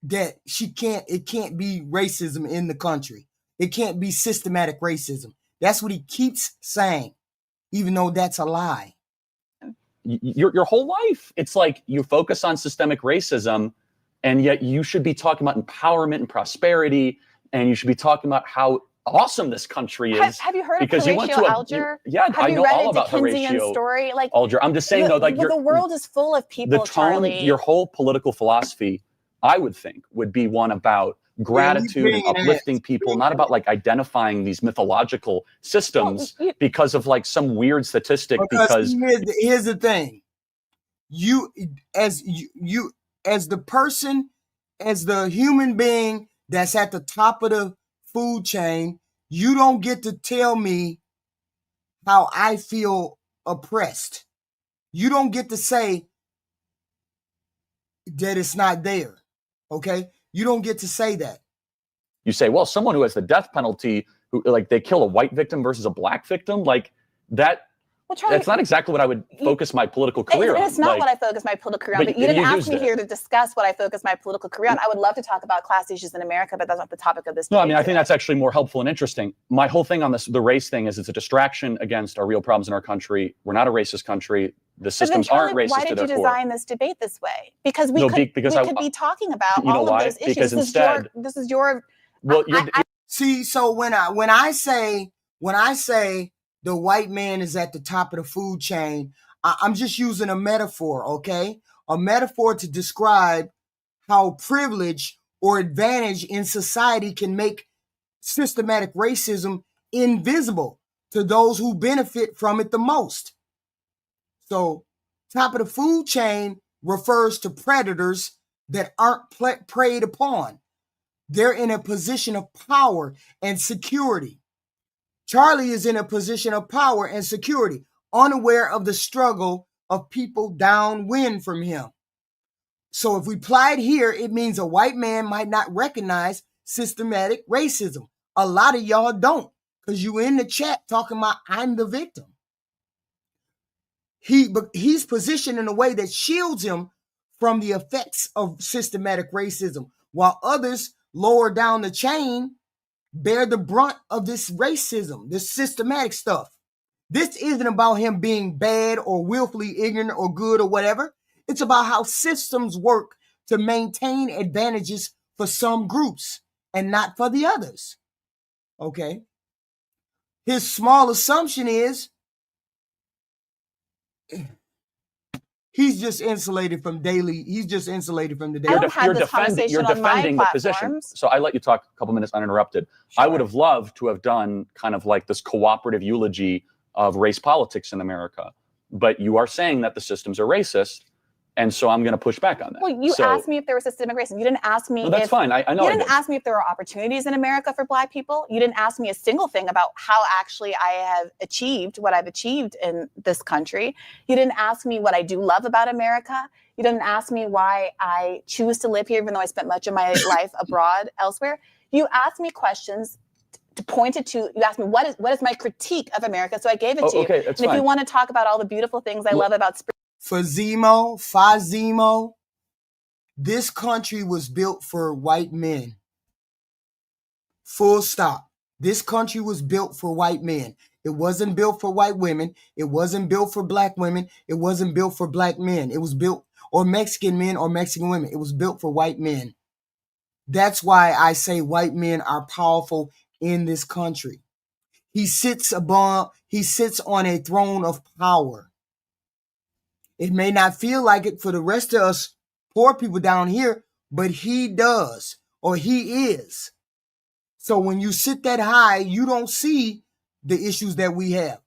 That it can't be racism in the country. It can't be systematic racism. That's what he keeps saying, even though that's a lie. Your whole life, it's like you focus on systemic racism, and yet you should be talking about empowerment and prosperity, and you should be talking about how awesome this country is. Have you heard because of you went Horatio to Alger? Yeah, Have I you know read all a about Dickensian Horatio story? Like Alger. I'm just saying though, like the world is full of people, the tone, Charlie. your whole political philosophy, I would think, would be one about gratitude and uplifting people, not about like identifying these mythological systems because of like some weird statistic. Because here's the thing, you as the person, as the human being that's at the top of the food chain, you don't get to tell me how I feel oppressed. You don't get to say that it's not there. Okay? You don't get to say that. You say, well, someone who has the death penalty, who like they kill a white victim versus a black victim, like that. Well, Charlie, that's not exactly what I would focus my political career on. It's not what I focus my political career on, but you didn't ask me here to discuss what I focus my political career on. I would love to talk about class issues in America, but that's not the topic of this debate. No, I mean, I think that's actually more helpful and interesting. My whole thing on the race thing is it's a distraction against our real problems in our country. We're not a racist country. The systems aren't racist to their core. Why did you design this debate this way? Because we could be talking about all of those issues. Because instead, this is your. Well, see, so when I say the white man is at the top of the food chain, I'm just using a metaphor, okay? A metaphor to describe how privilege or advantage in society can make systematic racism invisible to those who benefit from it the most. So, top of the food chain refers to predators that aren't preyed upon. They're in a position of power and security. Charlie is in a position of power and security, unaware of the struggle of people downwind from him. So if we apply it here, it means a white man might not recognize systematic racism. A lot of y'all don't, because you in the chat talking about I'm the victim. He's positioned in a way that shields him from the effects of systematic racism, while others lower down the chain bear the brunt of this racism, this systematic stuff. This isn't about him being bad or willfully ignorant or good or whatever. It's about how systems work to maintain advantages for some groups and not for the others. Okay? His small assumption is he's just insulated from the daily. I don't have this conversation on my defending the position. So I let you talk a couple minutes uninterrupted. Sure. I would have loved to have done kind of like this cooperative eulogy of race politics in America. But you are saying that the systems are racist, and so I'm going to push back on that. Well, you asked me if there was systemic racism. You didn't ask me. No, that's fine. I know. You didn't ask me if there are opportunities in America for Black people. You didn't ask me a single thing about how actually I have achieved what I've achieved in this country. You didn't ask me what I do love about America. You didn't ask me why I choose to live here, even though I spent much of my life abroad elsewhere. You asked me questions to point it to. You asked me what is my critique of America, so I gave it to you. Okay, that's and fine. If you want to talk about all the beautiful things I love about Fazimo, this country was built for white men. Full stop. This country was built for white men. It wasn't built for white women. It wasn't built for Black women. It wasn't built for Black men. It was built, or Mexican men or Mexican women. It was built for white men. That's why I say white men are powerful in this country. He sits on a throne of power. It may not feel like it for the rest of us poor people down here, but he does, or he is. So when you sit that high, you don't see the issues that we have.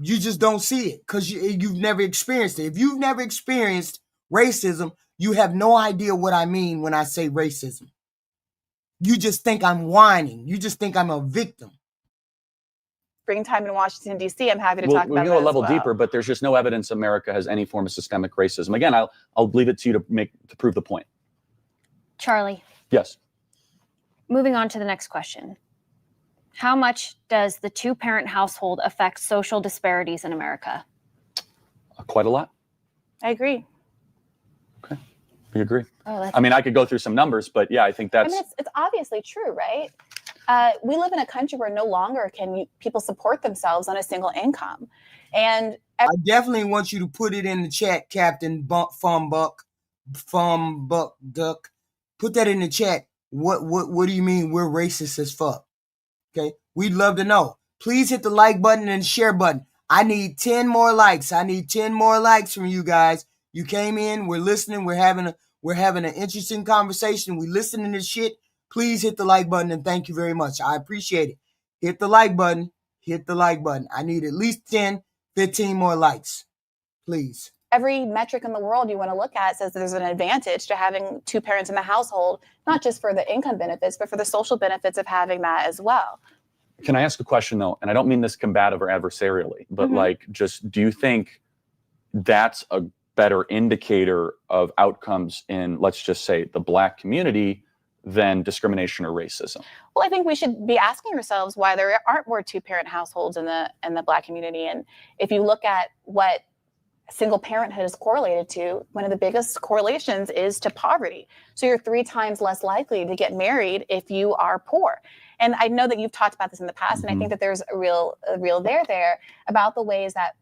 You just don't see it because you've never experienced it. If you've never experienced racism, you have no idea what I mean when I say racism. You just think I'm whining. You just think I'm a victim. Springtime in Washington, D.C. I'm happy to talk about that. We'll go a level deeper, but there's just no evidence America has any form of systemic racism. Again, I'll leave it to you to prove the point. Charlie. Yes. Moving on to the next question. How much does the two-parent household affect social disparities in America? Quite a lot. I agree. Okay. We agree. I mean, I could go through some numbers, but yeah, I think that's... I mean, it's obviously true, right? We live in a country where no longer can people support themselves on a single income. And I definitely want you to put it in the chat, Captain Fumbuck Duck. Put that in the chat. What do you mean we're racist as fuck? Okay, we'd love to know. Please hit the like button and share button. I need 10 more likes. I need 10 more likes from you guys. You came in, we're listening, we're having an interesting conversation. We listening to shit. Please hit the like button and thank you very much. I appreciate it. Hit the like button. Hit the like button. I need at least 10, 15 more likes. Please. Every metric in the world you want to look at says there's an advantage to having two parents in the household, not just for the income benefits, but for the social benefits of having that as well. Can I ask a question though? And I don't mean this combative or adversarially, but like, just do you think that's a better indicator of outcomes in, let's just say, the Black community than discrimination or racism? Well, I think we should be asking ourselves why there aren't more two-parent households in the Black community. And if you look at what single parenthood is correlated to, one of the biggest correlations is to poverty. So you're 3 times less likely to get married if you are poor. And I know that you've talked about this in the past, and I think that there's a real there about the ways that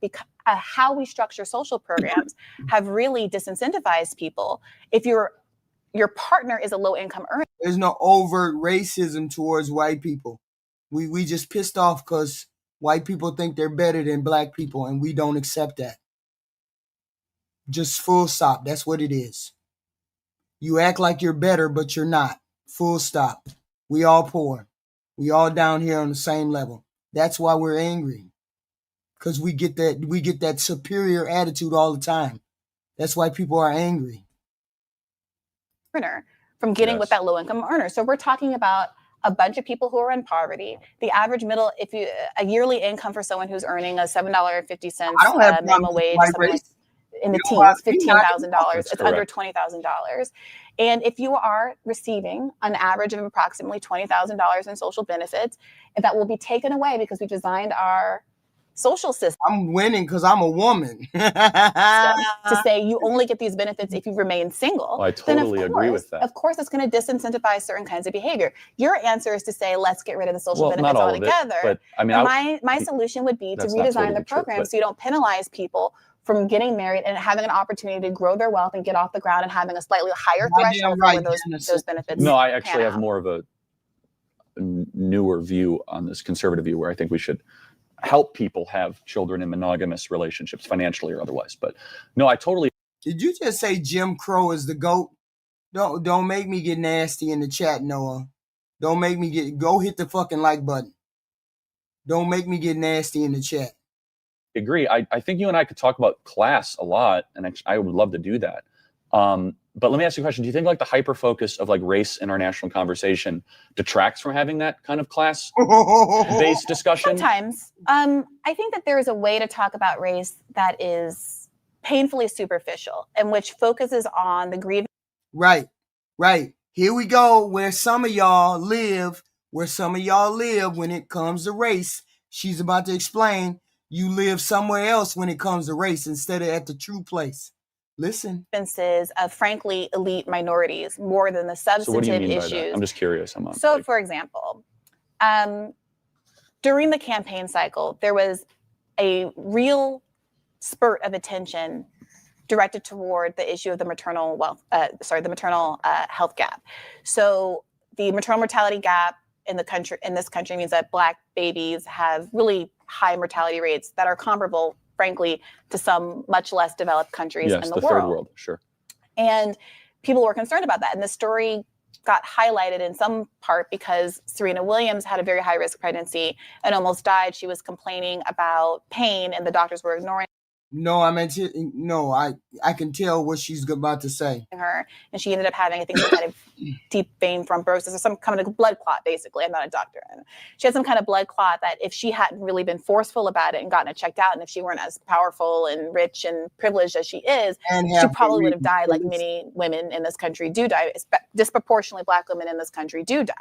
how we structure social programs have really disincentivized people. If your partner is a low income earner, there's no overt racism towards white people. We just pissed off because white people think they're better than Black people, and we don't accept that. Just full stop. That's what it is. You act like you're better, but you're not. Full stop. We all poor. We all down here on the same level. That's why we're angry. Because we get that superior attitude all the time. That's why people are angry. From getting with that low income earner. So we're talking about a bunch of people who are in poverty. The average a yearly income for someone who's earning a $7.50 minimum wage, in the teens, $15,000. It's under $20,000. And if you are receiving an average of approximately $20,000 in social benefits, that will be taken away because we designed our social system. I'm winning because I'm a woman. To say you only get these benefits if you remain single. Well, I totally agree with that. Of course, it's going to disincentivize certain kinds of behavior. Your answer is to say, let's get rid of the social benefits altogether. But I mean, my solution would be to redesign the program so you don't penalize people from getting married and having an opportunity to grow their wealth and get off the ground and having a slightly higher threshold for those benefits. No, I actually have more of a newer view on this, conservative view, where I think we should help people have children in monogamous relationships, financially or otherwise. But no, I totally. Did you just say Jim Crow is the GOAT? Don't make me get nasty in the chat, Noah. Don't make me go hit the fucking like button. Don't make me get nasty in the chat. Agree. I think you and I could talk about class a lot, and I would love to do that. But let me ask you a question. Do you think like the hyper focus of like race in our national conversation detracts from having that kind of class-based discussion? Sometimes. I think that there is a way to talk about race that is painfully superficial and which focuses on the grievance. Right. Here we go, where some of y'all live when it comes to race. She's about to explain. You live somewhere else when it comes to race instead of at the true place. Listen. Of frankly elite minorities more than the substantive So what do you mean issues. by that? I'm just curious. For example, during the campaign cycle, there was a real spurt of attention directed toward the issue of the maternal health gap. So the maternal mortality gap in this country means that Black babies have really high mortality rates that are comparable, frankly, to some much less developed countries in the world. Third world, sure. And people were concerned about that. And the story got highlighted in some part because Serena Williams had a very high risk pregnancy and almost died. She was complaining about pain and the doctors were ignoring No, I can tell what she's about to say. her, and she ended up having, I think, some kind of deep vein thrombosis or some kind of blood clot, basically. I'm not a doctor. And she had some kind of blood clot that if she hadn't really been forceful about it and gotten it checked out, and if she weren't as powerful and rich and privileged as she is, she probably would have died like many women in this country do die. Disproportionately Black women in this country do die.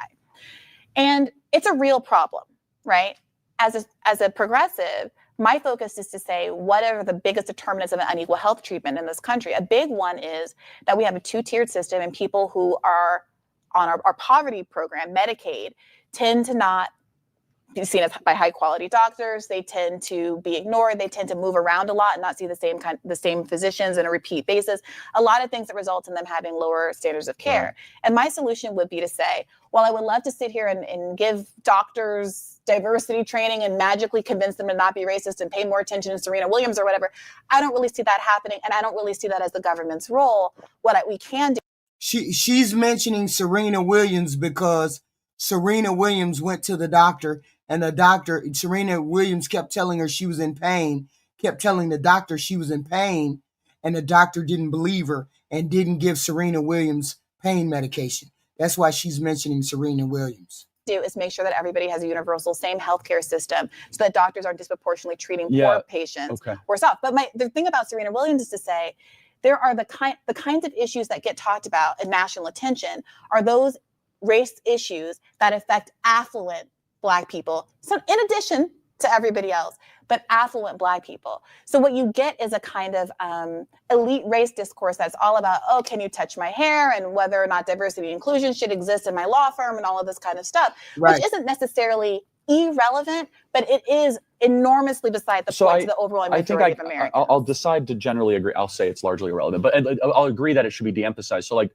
And it's a real problem, right? As a progressive, my focus is to say, what are the biggest determinants of unequal health treatment in this country? A big one is that we have a 2-tiered system, and people who are on our poverty program, Medicaid, tend to not seen as by high quality doctors. They tend to be ignored. They tend to move around a lot and not see the same physicians on a repeat basis. A lot of things that result in them having lower standards of care. Right. And my solution would be to say, well, I would love to sit here and give doctors diversity training and magically convince them to not be racist and pay more attention to Serena Williams or whatever. I don't really see that happening, and I don't really see that as the government's role. We can do. She's mentioning Serena Williams because Serena Williams went to the doctor, and Serena Williams kept telling her she was in pain, kept telling the doctor she was in pain, and the doctor didn't believe her and didn't give Serena Williams pain medication. That's why she's mentioning Serena Williams. Do is make sure that everybody has a universal same healthcare system so that doctors aren't disproportionately treating poor patients worse off. But the thing about Serena Williams is to say there are the kinds of issues that get talked about in national attention are those race issues that affect affluent Black people. So in addition to everybody else, but affluent Black people. So what you get is a kind of elite race discourse that's all about, oh, can you touch my hair, and whether or not diversity and inclusion should exist in my law firm and all of this kind of stuff, which isn't necessarily irrelevant, but it is enormously beside the point to the overall majority of Americans. I'll decide to generally agree. I'll say it's largely irrelevant, but I'll agree that it should be de-emphasized. So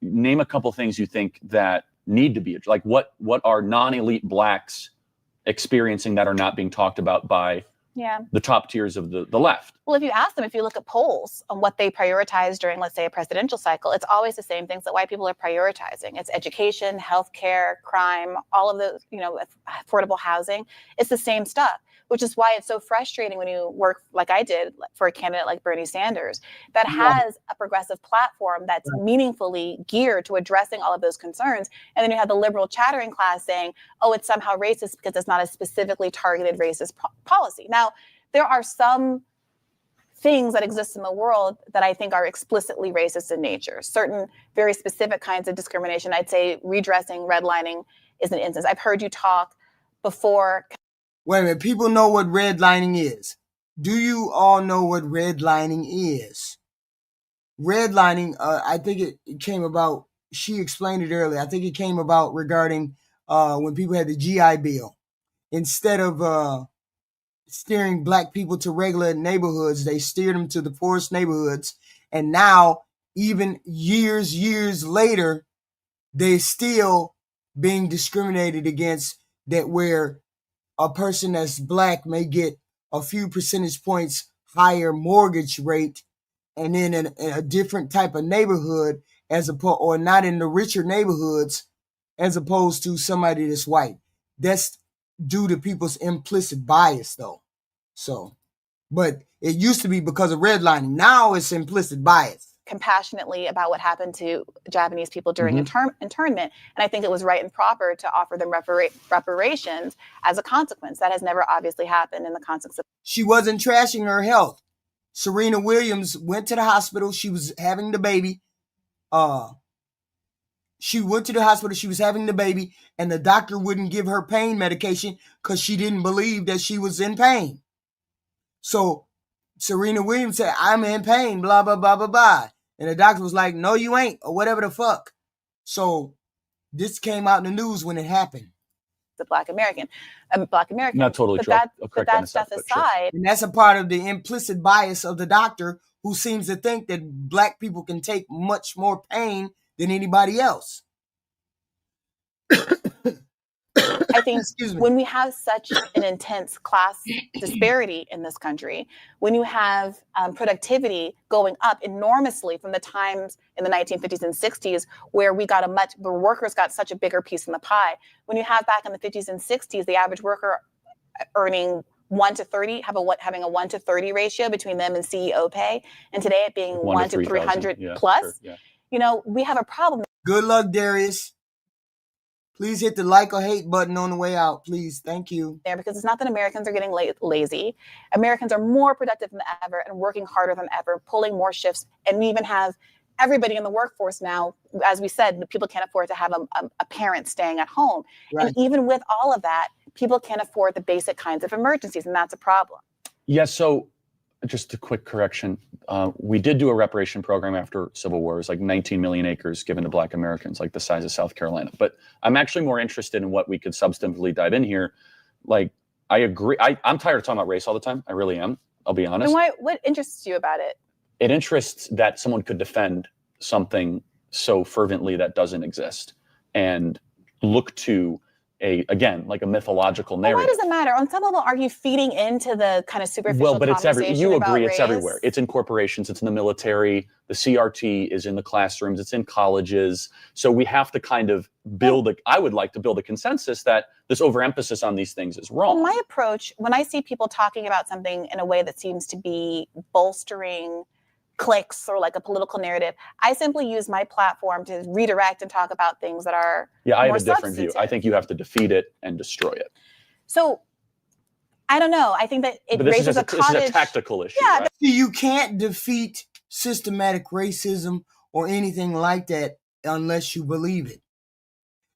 name a couple things you think that need to be, like what are non-elite Blacks experiencing that are not being talked about by the top tiers of the left. Well, if you ask them, if you look at polls on what they prioritize during, let's say, a presidential cycle, it's always the same things that white people are prioritizing. It's education, healthcare, crime, all of the, affordable housing. It's the same stuff, which is why it's so frustrating when you work like I did for a candidate like Bernie Sanders that has a progressive platform that's meaningfully geared to addressing all of those concerns. And then you have the liberal chattering class saying, oh, it's somehow racist because it's not a specifically targeted racist policy. Now, there are some things that exist in the world that I think are explicitly racist in nature. Certain very specific kinds of discrimination. I'd say redressing, redlining is an instance. I've heard you talk before. Wait a minute. People know what redlining is. Do you all know what redlining is? Redlining, I think it came about, she explained it earlier. I think it came about regarding when people had the GI Bill. Instead of steering Black people to regular neighborhoods, they steered them to the poorest neighborhoods. And now, even years later, they're still being discriminated against, that where a person that's Black may get a few percentage points higher mortgage rate, and then in a different type of neighborhood, or not in the richer neighborhoods, as opposed to somebody that's white. That's due to people's implicit bias, though. So, but it used to be because of redlining. Now it's implicit bias. Compassionately about what happened to Japanese people during internment. And I think it was right and proper to offer them reparations as a consequence. That has never obviously happened in the context of. She wasn't trashing her health. Serena Williams went to the hospital. She was having the baby. She went to the hospital. She was having the baby, and the doctor wouldn't give her pain medication because she didn't believe that she was in pain. So Serena Williams said, I'm in pain, blah, blah, blah, blah, blah. And the doctor was like, no, you ain't, or whatever the fuck. So this came out in the news when it happened. The Black American. Not totally true. But that stuff aside. And that's a part of the implicit bias of the doctor, who seems to think that Black people can take much more pain than anybody else. I think when we have such an intense class disparity in this country, when you have productivity going up enormously from the times in the 1950s and 60s where workers got such a bigger piece in the pie, when you have back in the 50s and 60s, the average worker earning 1 to 30, having a 1 to 30 ratio between them and CEO pay, and today it being 1 to 300 plus, we have a problem. Good luck, Darius. Please hit the like or hate button on the way out, please. Thank you. Because it's not that Americans are getting lazy. Americans are more productive than ever and working harder than ever, pulling more shifts. And we even have everybody in the workforce now. As we said, people can't afford to have a parent staying at home. Right. And even with all of that, people can't afford the basic kinds of emergencies, and that's a problem. Yeah, so Just a quick correction. We did do a reparation program after Civil War. It was like 19 million acres given to Black Americans, like the size of South Carolina. But I'm actually more interested in what we could substantively dive in here. Like, I agree. I'm tired of talking about race all the time. I really am. I'll be honest. And what interests you about it? It interests that someone could defend something so fervently that doesn't exist and look to like a mythological narrative. Why does it matter? On some level, are you feeding into the kind of superficial Well, but you agree race? It's everywhere. It's in corporations, it's in the military, the CRT is in the classrooms, it's in colleges. So we have to kind of I would like to build a consensus that this overemphasis on these things is wrong. Well, my approach, when I see people talking about something in a way that seems to be bolstering clicks or like a political narrative, I simply use my platform to redirect and talk about things that are I more have a different view. substantive. I think you have to defeat it and destroy it. So I don't know. I think that it raises this is a tactical issue. Yeah, right? You can't defeat systematic racism or anything like that unless you believe it.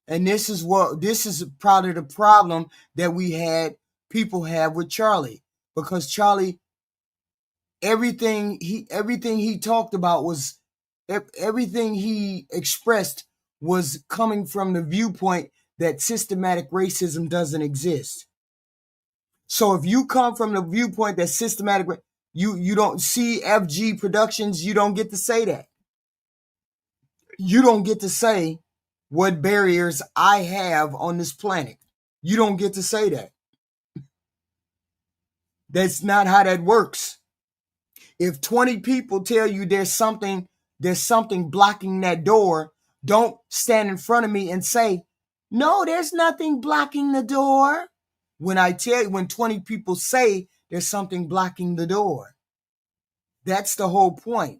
And this is probably the problem that people have with Charlie, because Charlie, everything he talked about was, everything he expressed was coming from the viewpoint that systematic racism doesn't exist. So if you come from the viewpoint that you don't see FG Productions, you don't get to say that. You don't get to say what barriers I have on this planet. You don't get to say that. That's not how that works. If 20 people tell you there's something blocking that door, don't stand in front of me and say, no, there's nothing blocking the door. When 20 people say there's something blocking the door, that's the whole point.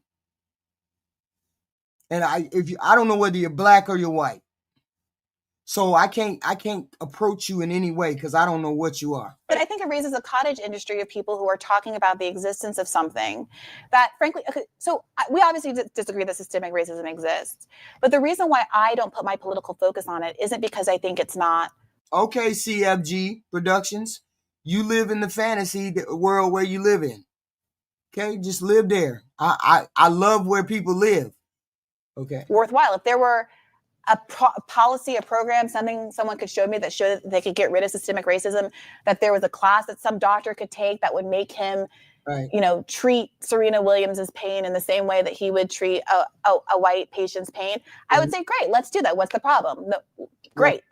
And I don't know whether you're black or you're white. So I can't approach you in any way because I don't know what you are. But I think it raises a cottage industry of people who are talking about the existence of something that, frankly, okay, so we obviously disagree that systemic racism exists. But the reason why I don't put my political focus on it isn't because I think it's not. Okay, CFG Productions, you live in the fantasy world where you live in. Okay, just live there. I love where people live. Okay. Worthwhile. If there were a policy, a program, something someone could show me that showed that they could get rid of systemic racism, that there was a class that some doctor could take that would make him, right, treat Serena Williams's pain in the same way that he would treat a white patient's pain, I would say, great, let's do that. What's the problem? No, great. Right.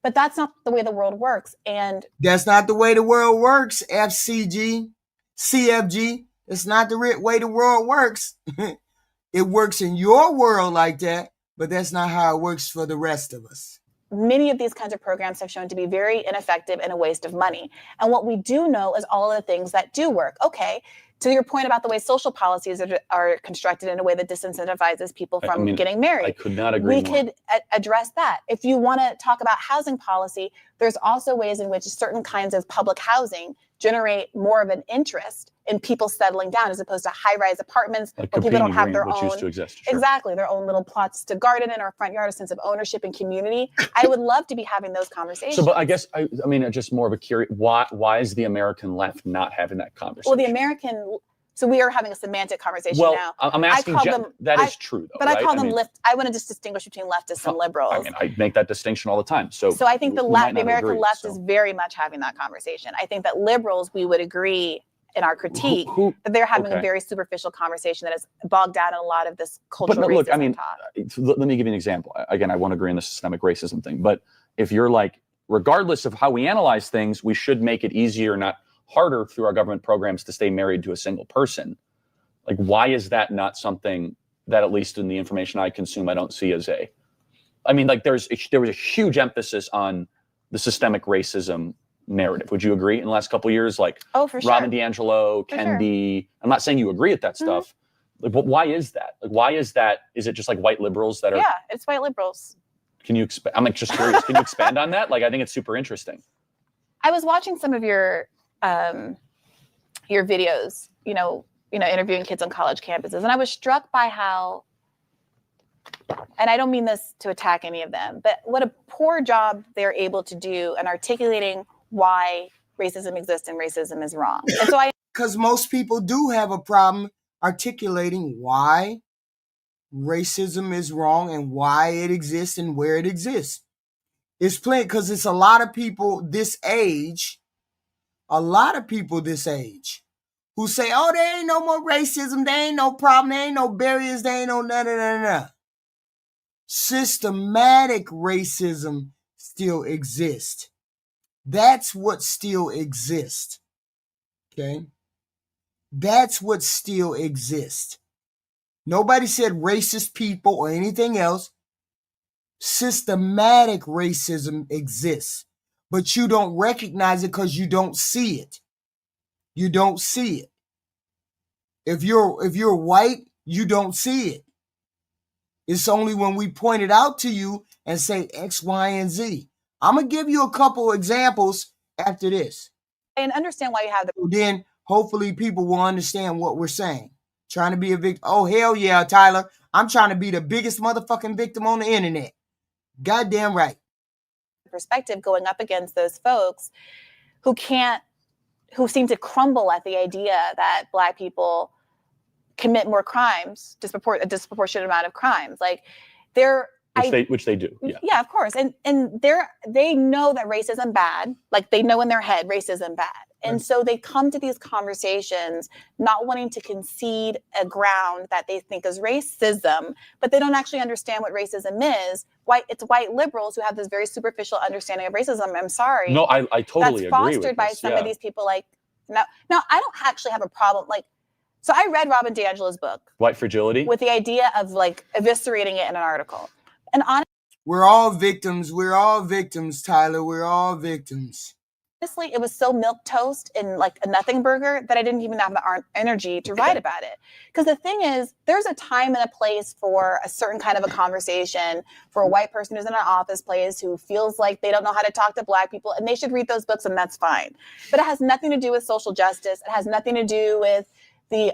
But that's not the way the world works. And that's not the way the world works, CFG. It's not the way the world works. It works in your world like that, but that's not how it works for the rest of us. Many of these kinds of programs have shown to be very ineffective and a waste of money. And what we do know is all of the things that do work. Okay, to your point about the way social policies are constructed in a way that disincentivizes people from getting married. I could not agree more. We could address that. If you want to talk about housing policy, there's also ways in which certain kinds of public housing generate more of an interest in people settling down as opposed to high-rise apartments like where people don't have their which own, used to exist, sure. Exactly, their own little plots to garden in or front yard, a sense of ownership and community. I would love to be having those conversations. So, but I guess, I mean, just more of a curious, why is the American left not having that conversation? Well, so we are having a semantic conversation now. I'm asking, that is true though, but right? I call them I want to just distinguish between leftists and liberals. I mean, I make that distinction all the time. So I think the American left is very much having that conversation. I think that liberals, we would agree in our critique that they're having a very superficial conversation that is bogged down in a lot of this cultural racism look, I mean, talk. Let me give you an example. Again, I won't agree on the systemic racism thing, but if you're like, regardless of how we analyze things, we should make it easier, not harder, through our government programs to stay married to a single person. Like, why is that not something that, at least in the information I consume, I don't see as I mean, like there was a huge emphasis on the systemic racism narrative. Would you agree in the last couple of years? Like, for sure. Robin DiAngelo, Kendi. I'm not saying you agree with that stuff. Like, but why is that? Like, why is that? Is it just like white liberals that are? Yeah, it's white liberals. Can you expand? I'm like just curious. Can you expand on that? Like, I think it's super interesting. I was watching some of your videos, interviewing kids on college campuses, and I was struck by how, and I don't mean this to attack any of them, but what a poor job they're able to do in articulating why racism exists and racism is wrong. And so because most people do have a problem articulating why racism is wrong and why it exists and where it exists. It's plenty, because it's a lot of people this age, who say, oh, there ain't no more racism, there ain't no problem, there ain't no barriers, there ain't no none. Systematic racism still exists. That's what still exists. Okay? That's what still exists. Nobody said racist people or anything else. Systematic racism exists, but you don't recognize it because you don't see it. You don't see it. If you're white, you don't see it. It's only when we point it out to you and say X, Y, and Z. I'm gonna give you a couple examples after this. And understand why you have the. Then hopefully people will understand what we're saying. Trying to be a victim. Oh, hell yeah, Tyler. I'm trying to be the biggest motherfucking victim on the internet. Goddamn right. Perspective going up against those folks who seem to crumble at the idea that Black people commit more crimes, a disproportionate amount of crimes. Like which they do. Yeah, of course. And they know that racism bad. Like they know in their head racism bad. And so they come to these conversations not wanting to concede a ground that they think is racism, but they don't actually understand what racism is. It's white liberals who have this very superficial understanding of racism. I'm sorry. No, I totally agree with That's fostered by some of these people. Like, no, I don't actually have a problem. Like, so I read Robin DiAngelo's book, White Fragility, with the idea of like eviscerating it in an article. And we're all victims. We're all victims, Tyler. We're all victims. Honestly, it was so milquetoast and like a nothing burger that I didn't even have the energy to write about it. Because the thing is, there's a time and a place for a certain kind of a conversation for a white person who's in an office place who feels like they don't know how to talk to Black people, and they should read those books, and that's fine. But it has nothing to do with social justice. It has nothing to do with the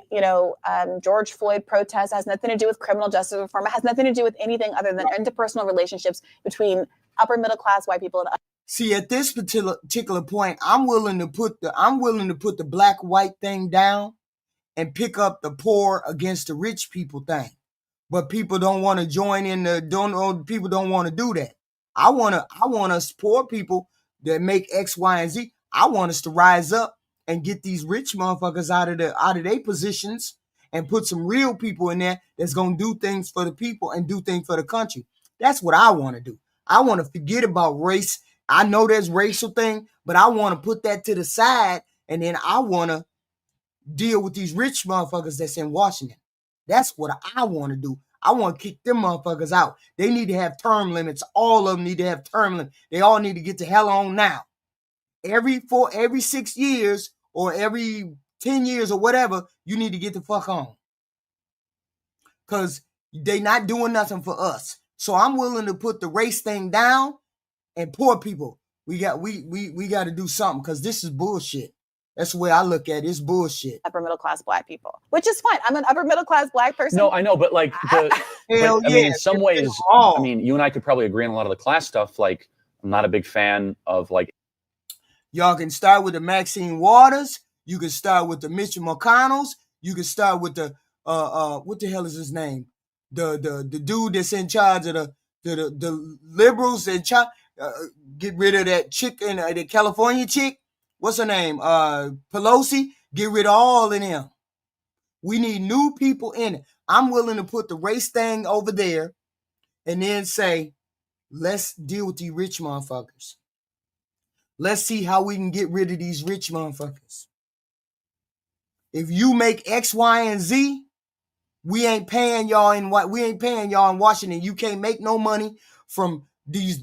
George Floyd protests. It has nothing to do with criminal justice reform. It has nothing to do with anything other than interpersonal relationships between upper middle class white people and. See, at this particular point, I'm willing to put the black-white thing down and pick up the poor against the rich people thing. But people don't want to join in people don't want to do that. I want us poor people that make X, Y, and Z. I want us to rise up and get these rich motherfuckers out of their positions and put some real people in there that's going to do things for the people and do things for the country. That's what I want to do. I want to forget about race. I know there's racial thing, but I want to put that to the side, and then I want to deal with these rich motherfuckers that's in Washington. That's what I want to do. I want to kick them motherfuckers out. They need to have term limits. All of them need to have term limits. They all need to get the hell on now. Every 6 years or every 10 years or whatever, you need to get the fuck on. Because they not doing nothing for us. So I'm willing to put the race thing down. And poor people, we got to do something, because this is bullshit. That's the way I look at it. It's bullshit. Upper middle class Black people, which is fine. I'm an upper middle class Black person. No, I know, but like I mean, in some ways, I mean, you and I could probably agree on a lot of the class stuff. Like, I'm not a big fan of like. Y'all can start with the Maxine Waters. You can start with the Mitchell McConnells. You can start with the what the hell is his name? The dude that's in charge of the liberals in charge. Get rid of that chick and the California chick. What's her name? Pelosi. Get rid of all of them. We need new people in it. I'm willing to put the race thing over there and then say, let's deal with these rich motherfuckers. Let's see how we can get rid of these rich motherfuckers. If you make X, Y, and Z, we ain't paying y'all in Washington. You can't make no money from these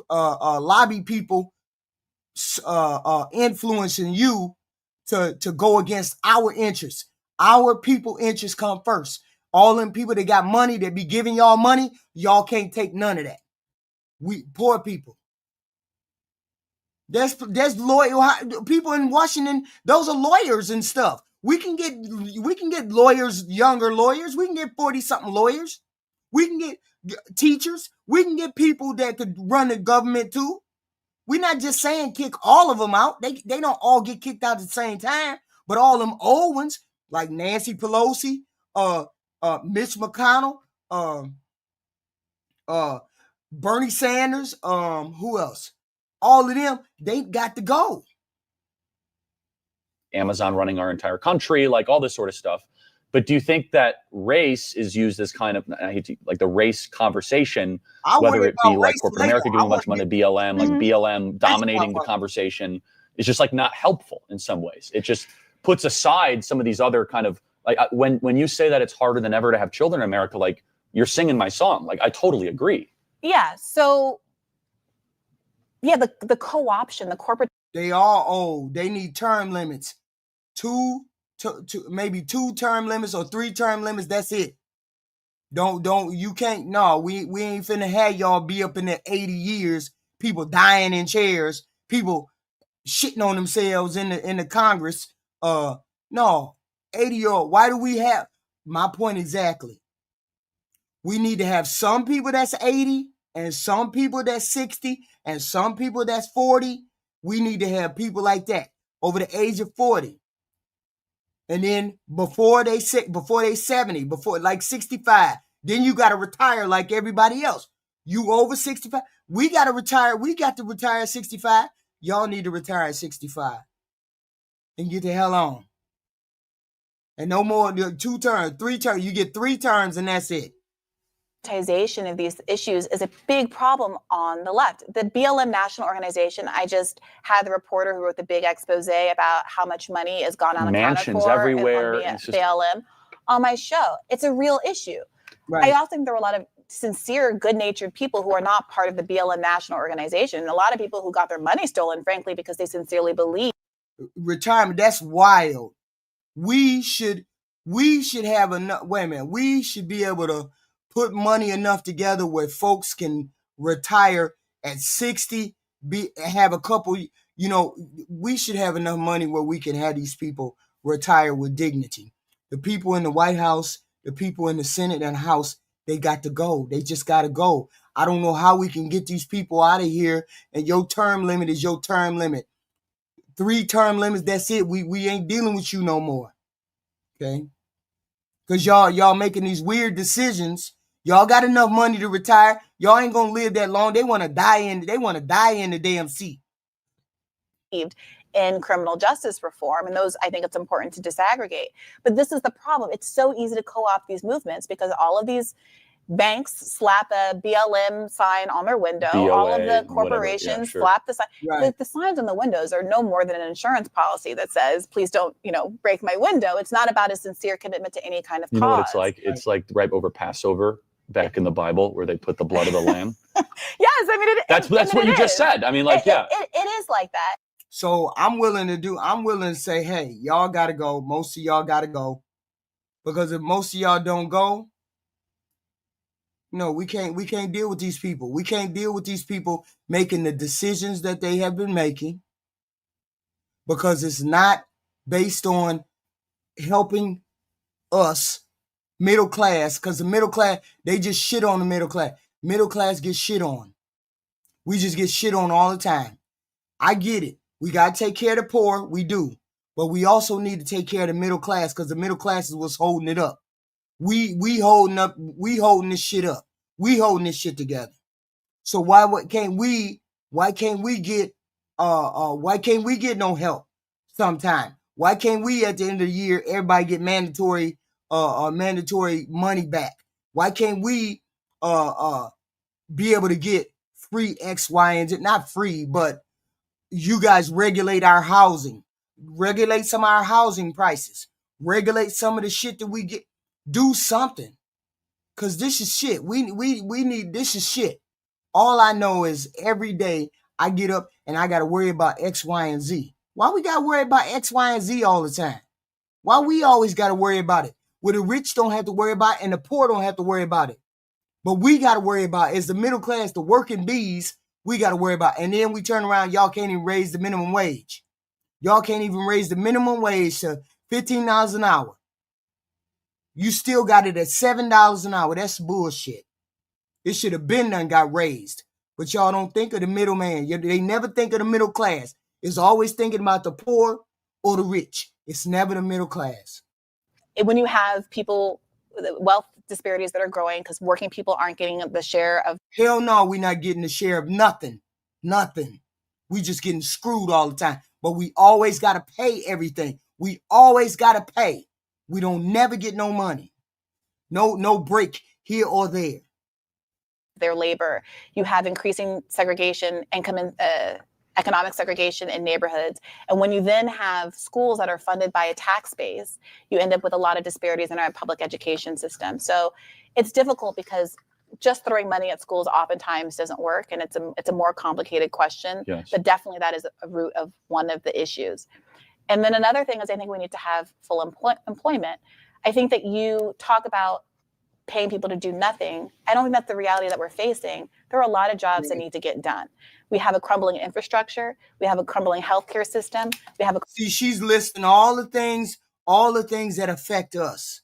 lobby people influencing you to go against our interests. Our people interests come first. All them people that got money that be giving y'all money, y'all can't take none of that. We poor people. There's people in Washington. Those are lawyers and stuff. We can get lawyers, younger lawyers. We can get 40-something lawyers. We can get teachers. We can get people that could run the government too. We're not just saying kick all of them out. They don't all get kicked out at the same time, But all them old ones, like Nancy Pelosi, Mitch McConnell, Bernie Sanders, who else? All of them, they got to go. Amazon running our entire country, like all this sort of stuff. But do you think that race is used as kind of, I hate to, like the race conversation, whether it be like corporate America doing a bunch of money, BLM, like BLM dominating the conversation, is just like not helpful in some ways. It just puts aside some of these other kind of, like when you say that it's harder than ever to have children in America, like you're singing my song. Like I totally agree. Yeah. So yeah, the co-option, the corporate. They are old. They need term limits. Maybe 2 term limits or 3 term limits. That's it. You can't. No, we ain't finna have y'all be up in the 80 years. People dying in chairs. People shitting on themselves in the Congress. No, 80-year-old. Why do we have? My point exactly. We need to have some people that's 80 and some people that's 60 and some people that's 40. We need to have people like that over the age of 40. And then before they 70, before like 65, then you got to retire like everybody else. You over 65, we got to retire. We got to retire at 65. Y'all need to retire at 65 and get the hell on. And no more 2 terms, 3 terms. You get 3 terms and that's it. Of these issues is a big problem on the left. The BLM National Organization, I just had the reporter who wrote the big expose about how much money has gone unaccounted Mansions for everywhere. on BLM on my show. It's a real issue. Right. I also think there were a lot of sincere, good-natured people who are not part of the BLM National Organization. A lot of people who got their money stolen, frankly, because they sincerely believe. Retirement, that's wild. We should have enough. Wait a minute. We should be able to put money enough together where folks can retire at 60, have a couple, we should have enough money where we can have these people retire with dignity. The people in the White House, the people in the Senate and House, they got to go. They just got to go. I don't know how we can get these people out of here, and your term limit is your term limit. 3 term limits, that's it. We ain't dealing with you no more. Okay? Because y'all making these weird decisions. Y'all got enough money to retire. Y'all ain't gonna live that long. They want to die in the damn seat. In criminal justice reform, and those I think it's important to disaggregate. But this is the problem. It's so easy to co-opt these movements because all of these banks slap a BLM sign on their window. BLA, all of the corporations slap the sign. Right. The signs on the windows are no more than an insurance policy that says, please don't, break my window. It's not about a sincere commitment to any kind of cause. You know what it's like? It's like right over Passover back in the Bible where they put the blood of the lamb. Yes, I mean, that's what you just said. I mean, like, it is like that. So I'm willing to say, hey, y'all got to go. Most of y'all got to go. Because if most of y'all don't go, we can't deal with these people. We can't deal with these people making the decisions that they have been making because it's not based on helping us, middle class, because the middle class, they just shit on the middle class. Middle class gets shit on. We just get shit on all the time. I get it. We got to take care of the poor. We do. But we also need to take care of the middle class because the middle class is what's holding it up. We holding this shit up. We holding this shit together. So why can't we get no help sometime? Why can't we at the end of the year everybody get mandatory money back? Why can't we be able to get free X, Y, and Z? Not free, but you guys regulate our housing. Regulate some of our housing prices. Regulate some of the shit that we get. Do something. Cause this is shit. We need, this is shit. All I know is every day I get up and I gotta worry about X, Y, and Z. Why we gotta worry about X, Y, and Z all the time? Why we always gotta worry about it? Where the rich don't have to worry about it and the poor don't have to worry about it. But we gotta worry about it. As the middle class, the working bees, we gotta worry about it. And then we turn around, y'all can't even raise the minimum wage. Y'all can't even raise the minimum wage to $15 an hour. You still got it at $7 an hour. That's bullshit. It should have been done got raised. But y'all don't think of the middleman. They never think of the middle class. It's always thinking about the poor or the rich. It's never the middle class. When you have people, wealth disparities that are growing because working people aren't getting the share of. Hell no, we're not getting a share of nothing. Nothing. We just getting screwed all the time. But we always got to pay everything. We always got to pay. We don't never get no money. No break here or there. Their labor. You have increasing segregation, economic segregation in neighborhoods. And when you then have schools that are funded by a tax base, you end up with a lot of disparities in our public education system. So it's difficult because just throwing money at schools oftentimes doesn't work, and it's a more complicated question. Yes. But definitely that is a root of one of the issues. And then another thing is I think we need to have full employment. I think that you talk about paying people to do nothing. I don't think that's the reality that we're facing. There are a lot of jobs that need to get done. We have a crumbling infrastructure. We have a crumbling healthcare system. We have a. See, she's listing all the things that affect us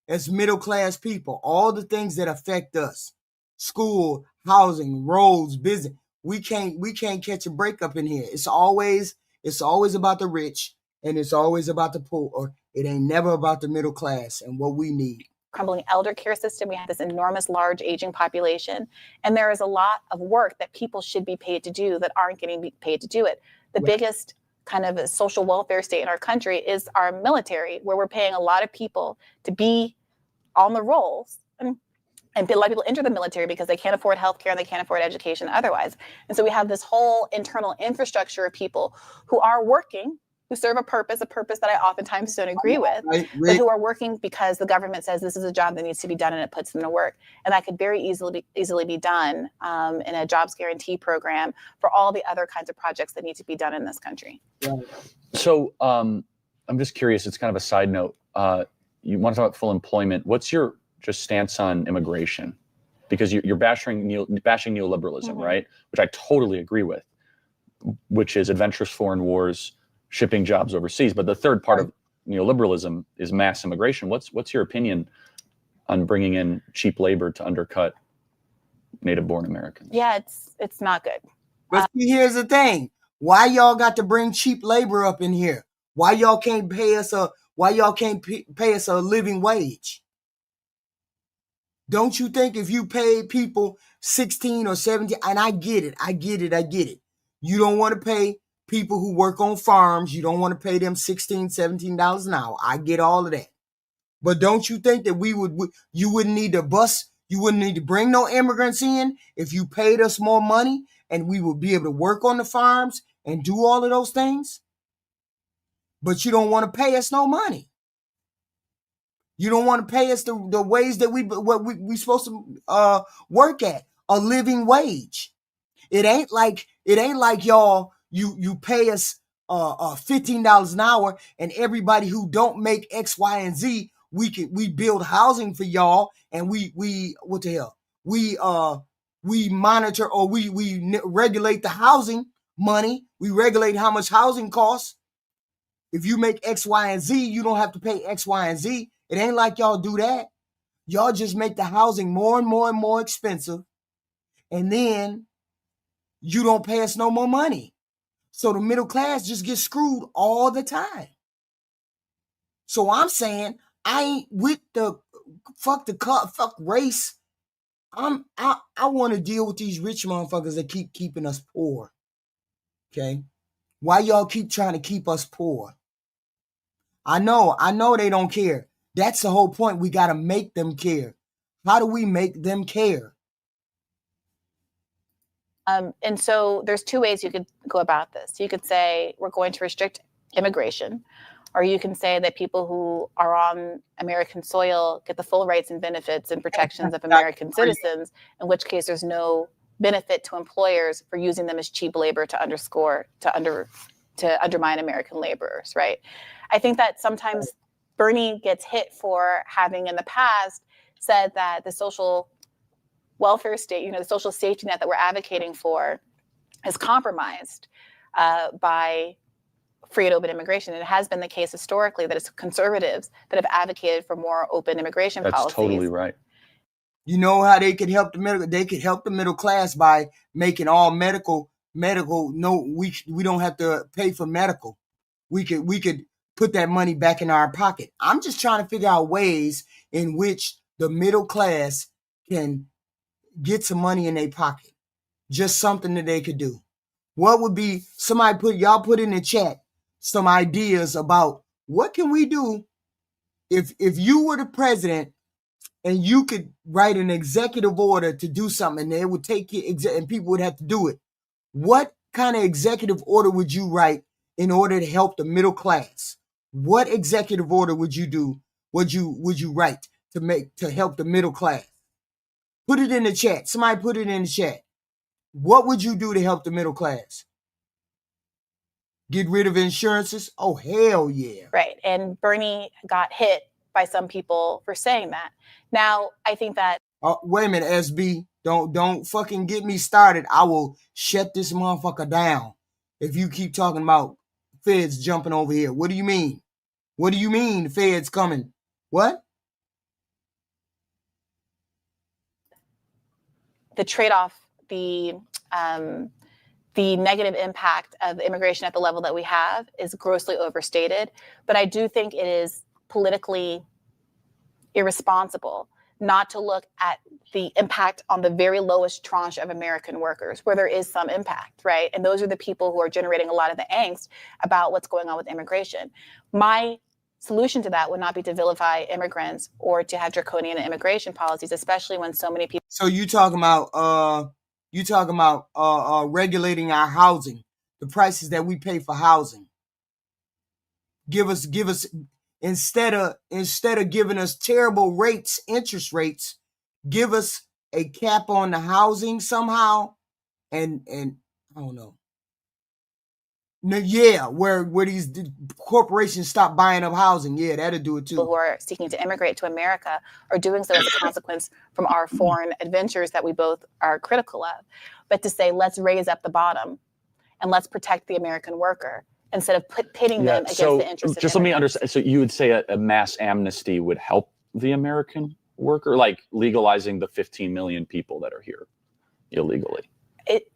as middle class people, all the things that affect us. School, housing, roads, business. We can't catch a break up in here. It's always about the rich, and it's always about the poor. Or it ain't never about the middle class and what we need. Crumbling elder care system. We have this enormous, large aging population, and there is a lot of work that people should be paid to do that aren't getting paid to do it. The biggest kind of a social welfare state in our country is our military, where we're paying a lot of people to be on the rolls, and a lot of people enter the military because they can't afford healthcare and they can't afford education otherwise. And so we have this whole internal infrastructure of people who are working, who serve a purpose that I oftentimes don't agree with, but who are working because the government says this is a job that needs to be done and it puts them to work. And that could very easily be done in a jobs guarantee program for all the other kinds of projects that need to be done in this country. Right. So I'm just curious, it's kind of a side note. You want to talk about full employment. What's your just stance on immigration? Because you're bashing neoliberalism, right? Which I totally agree with, which is adventurous foreign wars, shipping jobs overseas. But the third part of neoliberalism is mass immigration. What's your opinion on bringing in cheap labor to undercut native-born Americans? Yeah, it's not good. But see, here's the thing. Why y'all got to bring cheap labor up in here? Why y'all can't pay us a living wage? Don't you think if you paid people 16 or 17, and I get it. You don't want to pay people who work on farms, you don't want to pay them $16, $17 an hour. I get all of that. But don't you think that you wouldn't need to bring no immigrants in if you paid us more money and we would be able to work on the farms and do all of those things? But you don't want to pay us no money. You don't want to pay us the ways that we supposed to work at, a living wage. It ain't like y'all you pay us $15 an hour, and everybody who don't make X, Y, and Z, we build housing for y'all, and we what the hell? We monitor, or we regulate the housing money. We regulate how much housing costs. If you make X, Y, and Z, you don't have to pay X, Y, and Z. It ain't like y'all do that. Y'all just make the housing more and more and more expensive, and then you don't pay us no more money. So the middle class just gets screwed all the time. So I'm saying I ain't with the fuck race. I want to deal with these rich motherfuckers that keep keeping us poor. Okay? Why y'all keep trying to keep us poor? I know they don't care. That's the whole point. We got to make them care. How do we make them care? And so there's two ways you could go about this. You could say we're going to restrict immigration, or you can say that people who are on American soil get the full rights and benefits and protections of American citizens, in which case there's no benefit to employers for using them as cheap labor to undermine American laborers, right? I think that sometimes Bernie gets hit for having in the past said that the social welfare state, the social safety net that we're advocating for is compromised by free and open immigration. And it has been the case historically that it's conservatives that have advocated for more open immigration policies. That's totally right. You know how they could help the middle? They could help the middle class by making all medical. No, we don't have to pay for medical. We could put that money back in our pocket. I'm just trying to figure out ways in which the middle class can get some money in their pocket. Just something that they could do. What would be, y'all put in the chat some ideas about what can we do if you were the president and you could write an executive order to do something and they would take it and people would have to do it. What kind of executive order would you write in order to help the middle class? What executive order would you do? Would you write to help the middle class? Put it in the chat. Somebody put it in the chat. What would you do to help the middle class? Get rid of insurances? Oh, hell yeah. Right. And Bernie got hit by some people for saying that. Now, I think that... Wait a minute, SB. Don't fucking get me started. I will shut this motherfucker down if you keep talking about feds jumping over here. What do you mean? What do you mean the feds coming? What? The trade-off, the negative impact of immigration at the level that we have is grossly overstated. But I do think it is politically irresponsible not to look at the impact on the very lowest tranche of American workers, where there is some impact, right? And those are the people who are generating a lot of the angst about what's going on with immigration. My solution to that would not be to vilify immigrants or to have draconian immigration policies, especially when so many people... So you talking about regulating our housing, the prices that we pay for housing. Give us instead of giving us terrible rates, interest rates, give us a cap on the housing somehow, and I don't know. No, yeah, where these corporations stop buying up housing, yeah, that'll do it too. People who are seeking to immigrate to America are doing so as a consequence from our foreign adventures that we both are critical of. But to say, let's raise up the bottom and let's protect the American worker instead of pitting them against the interests of just let me immigrants. understand. So you would say a mass amnesty would help the American worker, like legalizing the 15 million people that are here illegally?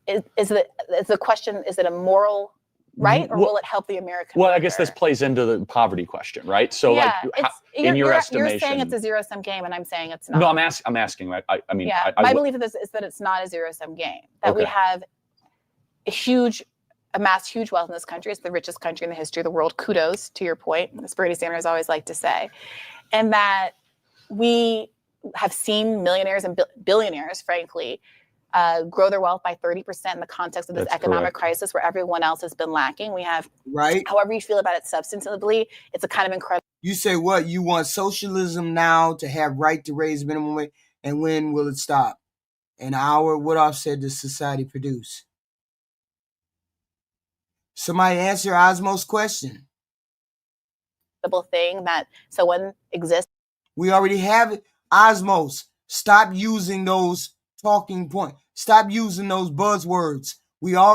Is the question, is it a moral right, or will it help the American Well, worker? I guess this plays into the poverty question, right? So, yeah, in your estimation, you're saying it's a zero-sum game, and I'm saying it's not. No, I'm asking. I mean, yeah, my belief is that it's not a zero-sum game. That we have amassed huge wealth in this country. It's the richest country in the history of the world. Kudos to your point, as Bernie Sanders always like to say, and that we have seen millionaires and billionaires, frankly, grow their wealth by 30% in the context of this economic crisis where everyone else has been lacking. We have, however you feel about it substantively, it's a kind of incredible. You say what? You want socialism now to have right to raise minimum wage, and when will it stop? An hour, what offset does society produce? Somebody answer Osmo's question. Thing that someone exists. We already have it. Osmos, stop using those talking points. Stop using those buzzwords.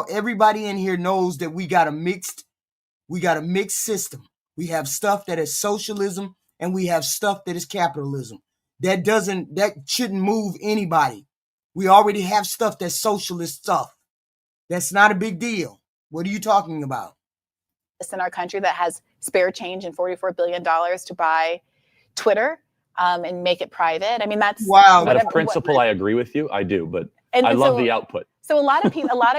Everybody in here knows that we got a mixed system. We have stuff that is socialism and we have stuff that is capitalism. That shouldn't move anybody. We already have stuff that's socialist stuff. That's not a big deal. What are you talking about? In our country that has spare change and $44 billion to buy Twitter and make it private. I mean, that's wow. Out of principle, I agree with you. I do, but I love the output. So a lot of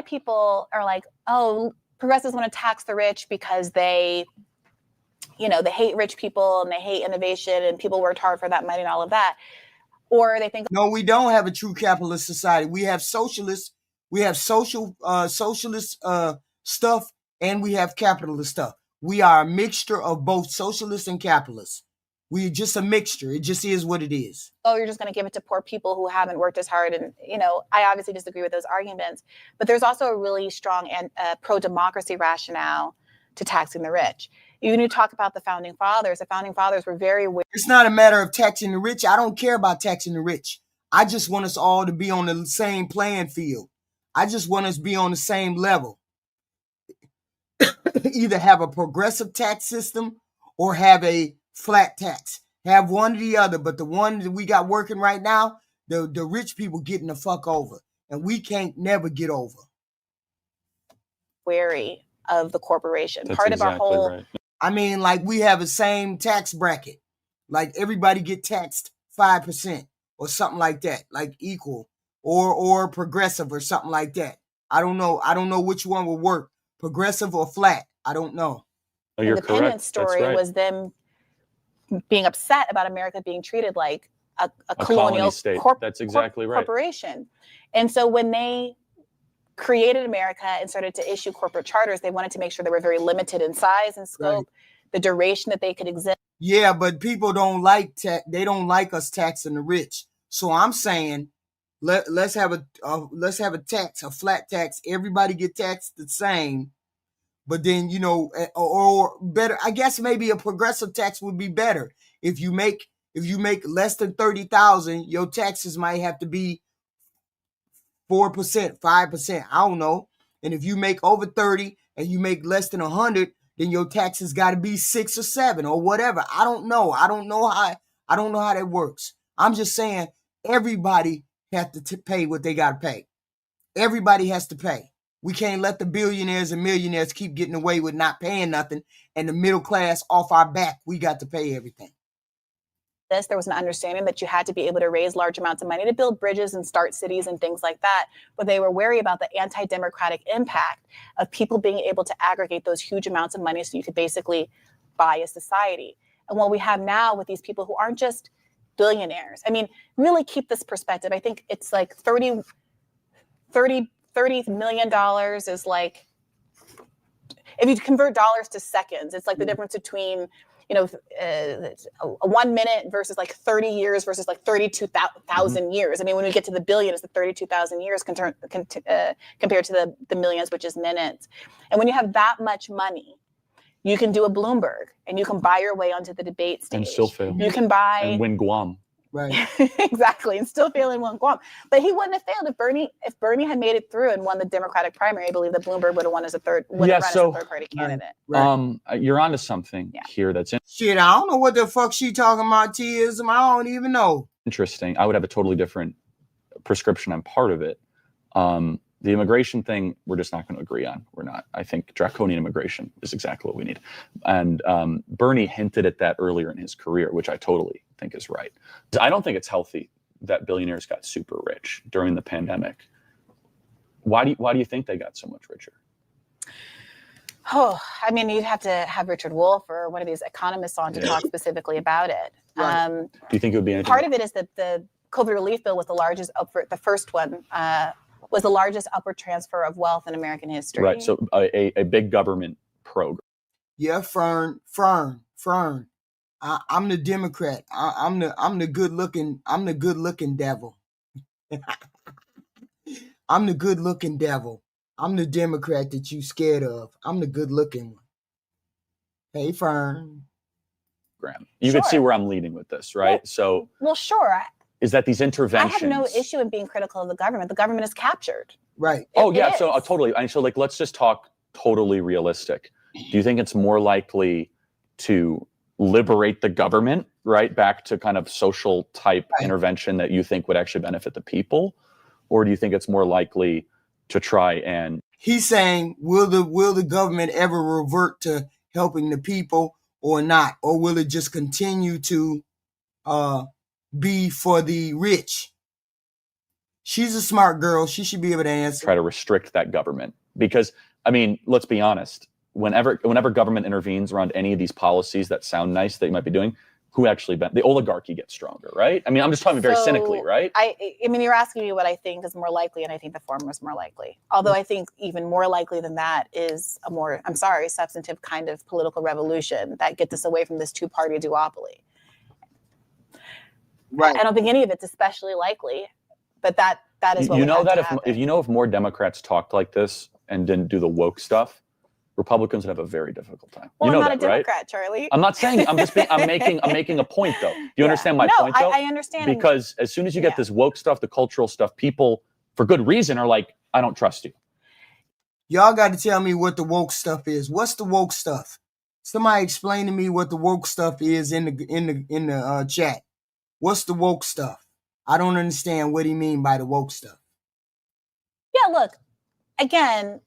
people are like, oh, progressives want to tax the rich because they hate rich people and they hate innovation and people worked hard for that money and all of that. Or they think, no, we don't have a true capitalist society. We have socialists. We have socialist stuff, and we have capitalist stuff. We are a mixture of both socialists and capitalists. We're just a mixture. It just is what it is. Oh, you're just going to give it to poor people who haven't worked as hard. And, I obviously disagree with those arguments. But there's also a really strong and pro-democracy rationale to taxing the rich. You need to talk about the founding fathers. The founding fathers were very aware. It's not a matter of taxing the rich. I don't care about taxing the rich. I just want us all to be on the same playing field. I just want us to be on the same level. Either have a progressive tax system or have a flat tax. Have one or the other, but the one that we got working right now, the rich people getting the fuck over, and we can't never get over. Wary of the corporation. That's Part of our exactly whole right. I mean, like we have the same tax bracket. Like everybody get taxed 5% or something like that, like equal or progressive or something like that. I don't know. I don't know which one will work, progressive or flat. I don't know. Oh, you're Independence correct. story That's right. was them being upset about America being treated like a colony colonial state. That's exactly right. corporation. And so when they created America and started to issue corporate charters, they wanted to make sure they were very limited in size and scope, the duration that they could exist. Yeah, but people don't like they don't like us taxing the rich. So I'm saying let's have a tax, a flat tax. Everybody get taxed the same. But then, or better, I guess maybe a progressive tax would be better. If you make less than 30,000, your taxes might have to be 4%, 5%. I don't know. And if you make over 30 and you make less than 100, then your taxes got to be 6 or 7 or whatever. I don't know. I don't know how that works. I'm just saying everybody has to pay what they got to pay. Everybody has to pay. We can't let the billionaires and millionaires keep getting away with not paying nothing, and the middle class off our back. We got to pay everything. There was an understanding that you had to be able to raise large amounts of money to build bridges and start cities and things like that. But they were wary about the anti-democratic impact of people being able to aggregate those huge amounts of money so you could basically buy a society. And what we have now with these people who aren't just billionaires, I mean, really keep this perspective. I think it's like $30 million is like, if you convert dollars to seconds, it's like the difference between 1 minute versus like 30 years versus like 32,000 years. I mean, when we get to the billion, it's the 32,000 years compared to the millions, which is minutes. And when you have that much money, you can do a Bloomberg and you can buy your way onto the debate stage. And still fail. You can buy and win Guam. Right. Exactly, and still fail and won Guam. But he wouldn't have failed if Bernie had made it through and won the Democratic primary. I believe that Bloomberg would have won as a third party candidate. Right. You're onto something here that's Shit, I don't know what the fuck she talking about, T-ism. I don't even know. Interesting. I would have a totally different prescription on part of it. The immigration thing, we're just not going to agree on. We're not. I think draconian immigration is exactly what we need. And Bernie hinted at that earlier in his career, which I totally think is right. I don't think it's healthy that billionaires got super rich during the pandemic. Why do you think they got so much richer? Oh, I mean, you'd have to have Richard Wolff or one of these economists on to talk specifically about it. Right. Do you think it would be anything? Part of it is that the COVID relief bill was the largest the first one was the largest upward transfer of wealth in American history. Right. So a big government program. Yeah, Fern. I'm the Democrat. I'm the good looking devil. I'm the good looking devil. I'm the Democrat that you scared of. I'm the good looking one. Hey, Fern. You could see where I'm leading with this, right? Well, sure. Is that these interventions? I have no issue in being critical of the government. The government is captured. Right. So totally. And so let's just talk totally realistic. Do you think it's more likely to liberate the government, right, back to kind of social type intervention that you think would actually benefit the people? Or do you think it's more likely to try and... He's saying, will the government ever revert to helping the people or not? Or will it just continue to be for the rich? She's a smart girl. She should be able to answer. Try to restrict that government. Because, I mean, let's be honest. Whenever government intervenes around any of these policies that sound nice that you might be doing, who actually the oligarchy gets stronger, right? I mean, I'm just talking very cynically, right? I mean, you're asking me what I think is more likely, and I think the former is more likely. Although I think even more likely than that is a more, substantive kind of political revolution that gets us away from this two-party duopoly. Right. I don't think any of it's especially likely, but that is what if more Democrats talked like this and didn't do the woke stuff, Republicans would have a very difficult time. Well, you know I'm not that, a Democrat, right? Charlie. I'm not saying. I'm making a point though. Do you understand my point though? I understand. Because as soon as you get this woke stuff, the cultural stuff, people, for good reason, are like, I don't trust you. Y'all got to tell me what the woke stuff is. What's the woke stuff? Somebody explain to me what the woke stuff is in the chat. What's the woke stuff? I don't understand what he mean by the woke stuff. Yeah, look, again,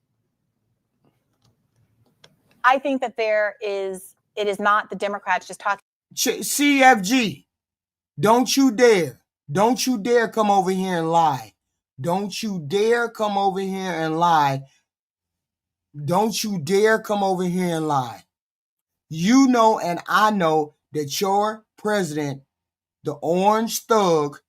I think that there is it is not the Democrats just talking. CFG, don't you dare. Don't you dare come over here and lie. Don't you dare come over here and lie. Don't you dare come over here and lie. You know and I know that your president, the orange thug,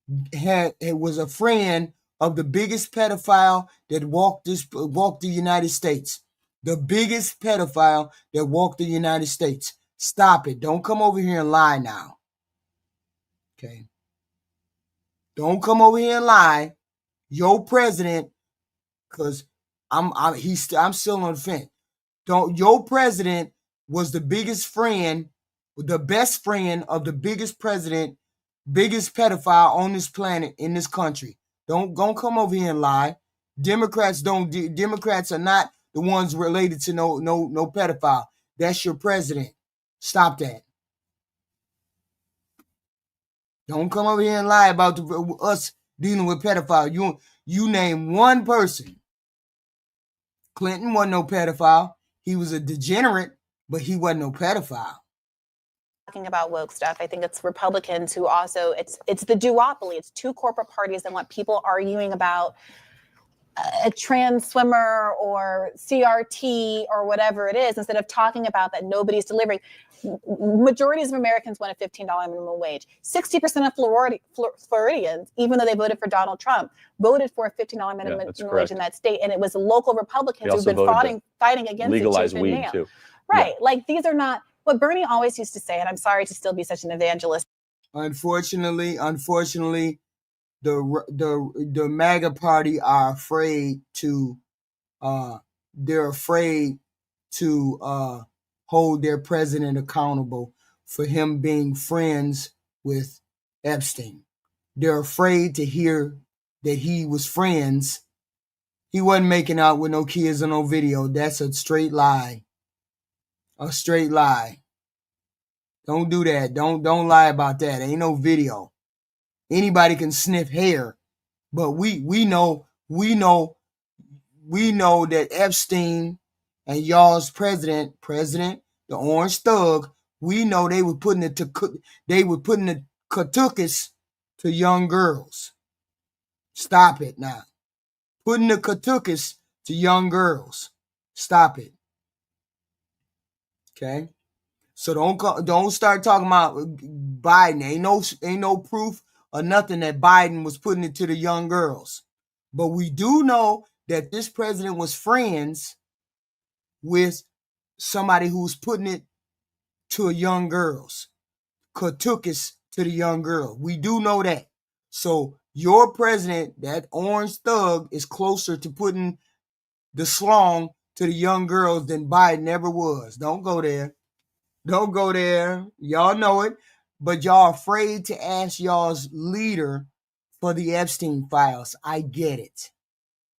was a friend of the biggest pedophile that walked the United States. The biggest pedophile that walked the United States. Stop it. Don't come over here and lie now. Okay. Don't come over here and lie. Your president, because I'm still on the fence. Your president was the biggest friend, the best friend of the biggest president, biggest pedophile on this planet, in this country. Don't come over here and lie. Democrats are not the ones related to no pedophile. That's your president. Stop that. Don't come over here and lie about us dealing with pedophile. You name one person. Clinton wasn't no pedophile. He was a degenerate, but he wasn't no pedophile. Talking about woke stuff, I think it's Republicans who also, it's the duopoly. It's two corporate parties that want people arguing about a trans swimmer or CRT or whatever it is, instead of talking about that nobody's delivering. Majorities of Americans want a $15 minimum wage. 60% of Floridians, even though they voted for Donald Trump, voted for a $15 minimum wage in that state. And it was local Republicans who've been fighting against legalize it. weed too. Right. Yeah. Like, these are not what Bernie always used to say. And I'm sorry to still be such an evangelist. Unfortunately, the MAGA party are afraid to hold their president accountable for him being friends with Epstein. They're afraid to hear that he was friends. He wasn't making out with no kids on no video. That's a straight lie. A straight lie. Don't do that. Don't lie about that. Ain't no video. Anybody can sniff hair, but we know that Epstein and y'all's president, the orange thug, we know they were putting the katukas to young girls. Stop it now. Putting the katukas to young girls. Stop it. Okay? So don't start talking about Biden. Ain't no proof or nothing that Biden was putting it to the young girls. But we do know that this president was friends with somebody who was putting it to young girls. Katukas to the young girl. We do know that. So your president, that orange thug, is closer to putting the slong to the young girls than Biden ever was. Don't go there. Don't go there. Y'all know it. But y'all afraid to ask y'all's leader for the Epstein files. I get it.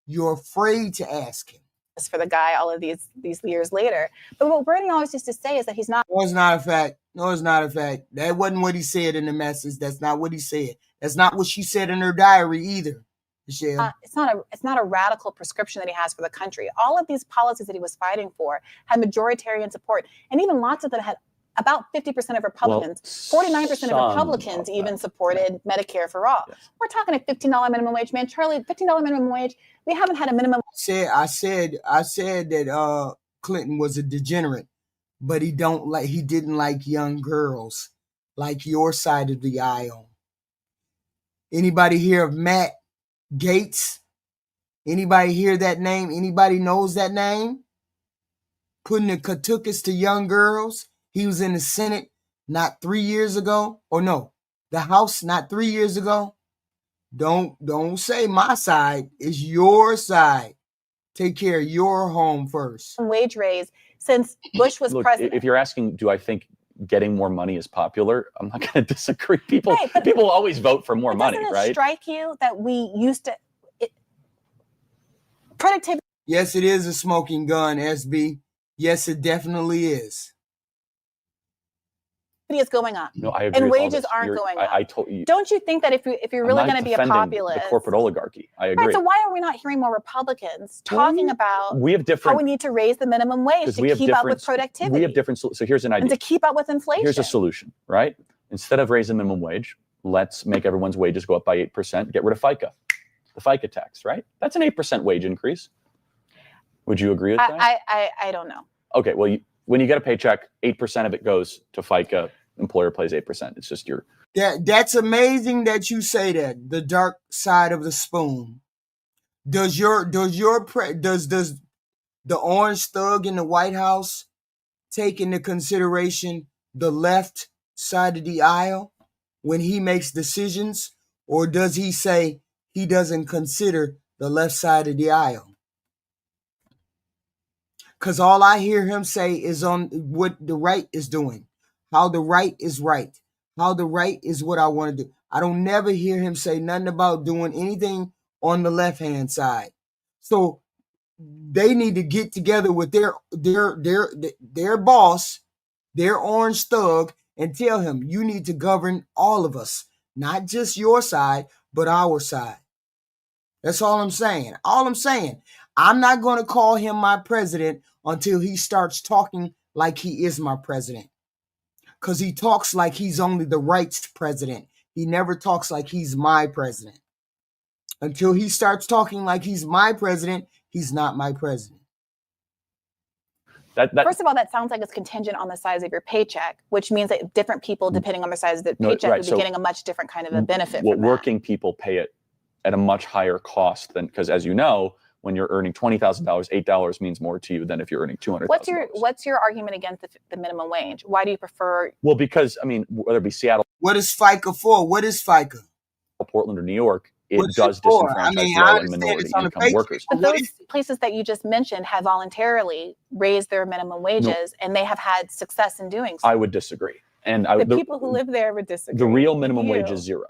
You're afraid to ask him. For the guy all of these years later. But what Bernie always used to say is that he's not. No, it's not a fact. No, it's not a fact. That wasn't what he said in the message. That's not what he said. That's not what she said in her diary either, Michelle. It's not a radical prescription that he has for the country. All of these policies that he was fighting for had majoritarian support, and even lots of them had about 50% of Republicans, 49% of Republicans even supported Medicare for all. Yes. We're talking a $15 minimum wage, man. Charlie, $15 minimum wage. We haven't had a minimum. I said that Clinton was a degenerate, but he didn't like young girls, like your side of the aisle. Anybody hear of Matt Gaetz? Anybody hear that name? Anybody knows that name? Putting the katukas to young girls. He was in the Senate not 3 years ago. Or no, the House not 3 years ago. Don't say my side. It's your side. Take care of your home first. Wage raise since Bush was president. If you're asking, do I think getting more money is popular? I'm not going to disagree. People always vote for more money, right? Doesn't it strike you that we used to productivity? Yes, it is a smoking gun, SB. Yes, it definitely is. is going up. No, I agree. And with all wages this. aren't going up. I told you. Don't you think that if you're really going to be a populist, the corporate oligarchy, I agree. right? So why are we not hearing more Republicans talking about we have how different. we need to raise the minimum wage to keep up with productivity? We have different. So here's an idea. And to keep up with inflation. Here's a solution, right? Instead of raising minimum wage, let's make everyone's wages go up by 8%. Get rid of FICA, the FICA tax, right? That's an 8% wage increase. Would you agree with that? I don't know. Okay, well, when you get a paycheck, 8% of it goes to FICA. Employer pays 8%. It's just your. That's amazing that you say that. The dark side of the spoon. Does the orange thug in the White House take into consideration the left side of the aisle when he makes decisions, or does he say he doesn't consider the left side of the aisle? Because all I hear him say is on what the right is doing, how the right is right, how the right is what I want to do. I don't never hear him say nothing about doing anything on the left-hand side. So they need to get together with their boss, their orange thug, and tell him, you need to govern all of us, not just your side, but our side. That's all I'm saying. All I'm saying, I'm not going to call him my president until he starts talking like he is my president. Because he talks like he's only the right's president. He never talks like he's my president. Until he starts talking like he's my president, he's not my president. First of all, that sounds like it's contingent on the size of your paycheck, which means that different people, depending on the size of the paycheck, would be getting a much different kind of a benefit. Well, working people pay it at a much higher cost than, because as you know, when you're earning $20,000, $8 means more to you than if you're earning $200,000. What's your argument against the minimum wage? Why do you prefer? Well, because I mean, whether it be Seattle, what is FICA for? What is FICA? Portland, or New York, it does disenfranchise low and minority income workers. But those places that you just mentioned have voluntarily raised their minimum wages, and they have had success in doing so. I would disagree. And the people who live there would disagree. The real minimum wage is zero.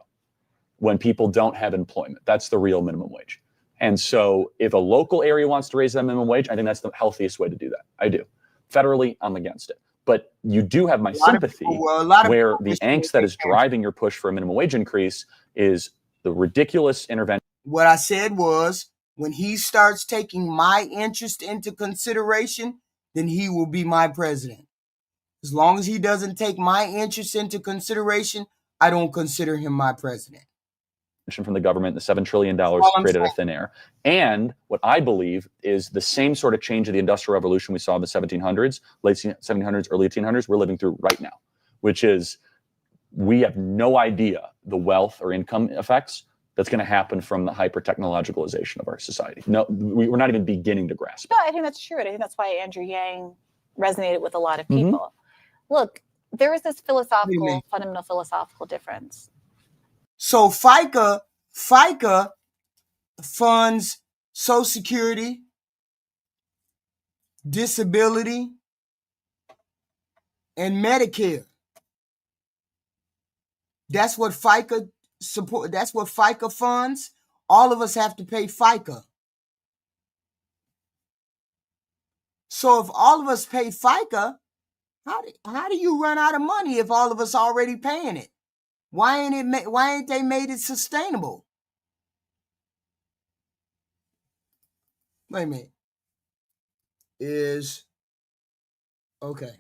When people don't have employment, that's the real minimum wage. And so if a local area wants to raise that minimum wage, I think that's the healthiest way to do that. I do. Federally, I'm against it. But you do have my sympathy where the angst that is driving your push for a minimum wage increase is the ridiculous intervention. What I said was, when he starts taking my interest into consideration, then he will be my president. As long as he doesn't take my interest into consideration, I don't consider him my president. From the government, the $7 trillion created out of thin air. And what I believe is the same sort of change of the Industrial Revolution we saw in the 1700s, late 1700s, early 1800s, we're living through right now, which is we have no idea the wealth or income effects that's going to happen from the hyper-technologicalization of our society. No, we're not even beginning to grasp it. No, I think that's true. And I think that's why Andrew Yang resonated with a lot of people. Mm-hmm. Look, there is this fundamental philosophical difference. So FICA funds Social Security, disability, and Medicare. That's what FICA support. That's what FICA funds. All of us have to pay FICA. So if all of us pay FICA, how do you run out of money if all of us already paying it? Why ain't they made it sustainable? Wait a minute. Okay.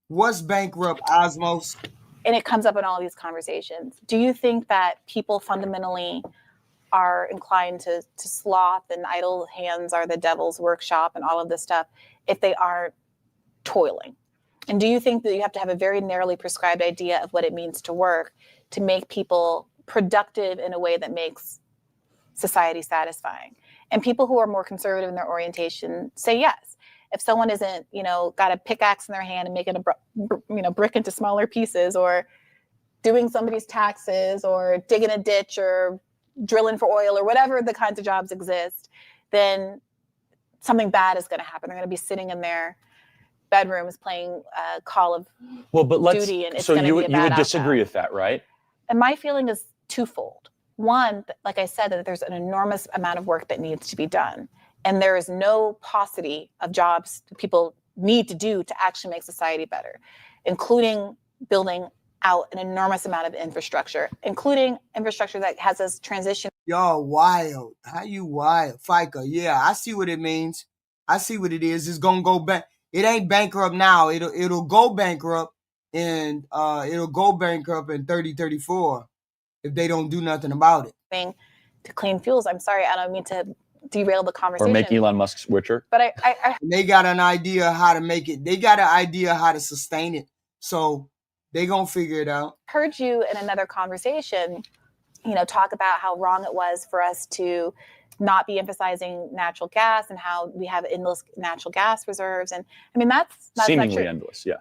What's bankrupt, Osmos? And it comes up in all these conversations. Do you think that people fundamentally are inclined to sloth and idle hands are the devil's workshop and all of this stuff if they aren't toiling? And do you think that you have to have a very narrowly prescribed idea of what it means to work to make people productive in a way that makes society satisfying? And people who are more conservative in their orientation say yes. If someone isn't, got a pickaxe in their hand and making a brick into smaller pieces, or doing somebody's taxes, or digging a ditch, or drilling for oil, or whatever the kinds of jobs exist, then something bad is going to happen. They're going to be sitting in their bedrooms playing Call of Duty, and it's going to be a bad you would disagree with that, right? And my feeling is twofold. One, like I said, that there's an enormous amount of work that needs to be done. And there is no paucity of jobs, people need to do to actually make society better, including building out an enormous amount of infrastructure, including infrastructure that has us transition. Y'all wild. How you wild? FICA. Yeah, I see what it means. I see what it is. It's gonna go back. It ain't bankrupt now. It'll go bankrupt and it'll go bankrupt in 3034 if they don't do nothing about it. To clean fuels. I'm sorry, I don't mean to derail the conversation. Or make Elon Musk richer. But they got an idea how to make it. They got an idea how to sustain it. So they gonna figure it out. Heard you in another conversation, talk about how wrong it was for us to not be emphasizing natural gas and how we have endless natural gas reserves. And I mean, that's seemingly endless. Yeah.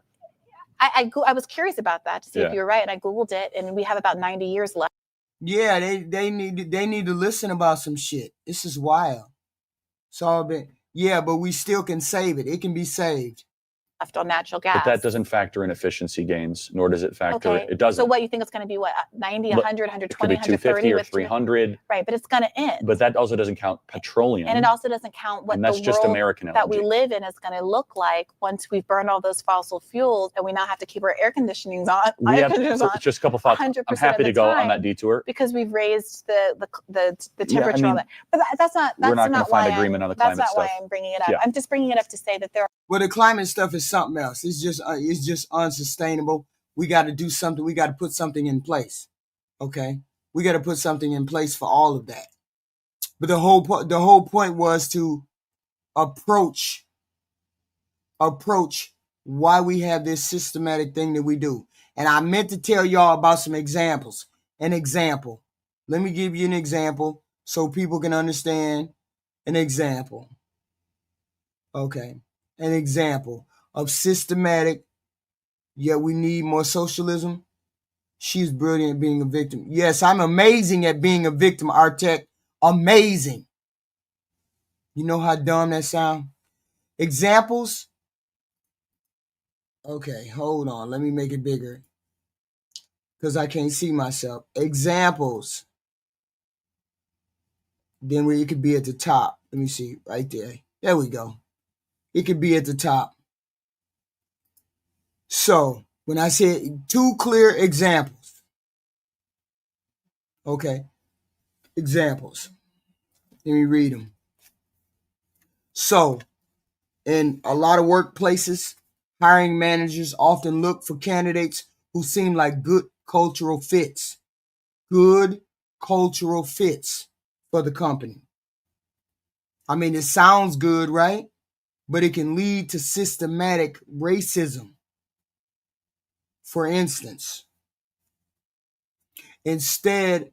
I was curious about that to see if you were right. And I Googled it, and we have about 90 years left. Yeah, they need to listen about some shit. This is wild. It's all been, but we still can save it. It can be saved. Left on natural gas. But that doesn't factor in efficiency gains, nor does it factor. Okay. It doesn't. So what you think it's going to be? What 90, 100, 120, 150 or 300. Right, but it's going to end. But that also doesn't count petroleum. And it also doesn't count what and that's the just world American that LNG. we live in is going to look like once we've burned all those fossil fuels and we now have to keep our air conditionings on. Just a couple thoughts. I'm happy to go on that detour because we've raised the temperature on that. But that's not. We're not going to find agreement on the climate stuff. That's not why I'm bringing it up. I'm just bringing it up to say that there are. Well, the climate stuff is something else. It's just unsustainable. We got to do something. We got to put something in place. Okay, we got to put something in place for all of that. But the whole point was to approach why we have this systematic thing that we do. And I meant to tell y'all about some examples. An example. Let me give you an example so people can understand an example. Okay. An example of systematic, yet we need more socialism. She's brilliant at being a victim. Yes, I'm amazing at being a victim, Artec. Amazing. You know how dumb that sounds? Examples. Okay, hold on. Let me make it bigger because I can't see myself. Examples. Then it could be at the top. Let me see. Right there. There we go. It could be at the top. So when I said 2 clear examples, okay, examples. Let me read them. So in a lot of workplaces, hiring managers often look for candidates who seem like good cultural fits. Good cultural fits for the company. I mean, it sounds good, right? But it can lead to systematic racism. For instance, instead,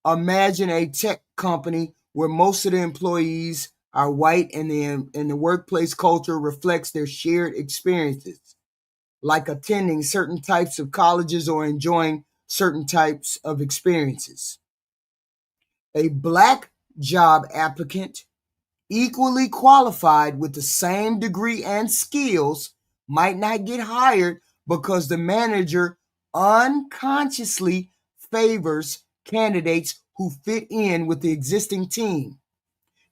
imagine a tech company where most of the employees are white and the workplace culture reflects their shared experiences, like attending certain types of colleges or enjoying certain types of experiences. A black job applicant, equally qualified with the same degree and skills, might not get hired because the manager unconsciously favors candidates who fit in with the existing team.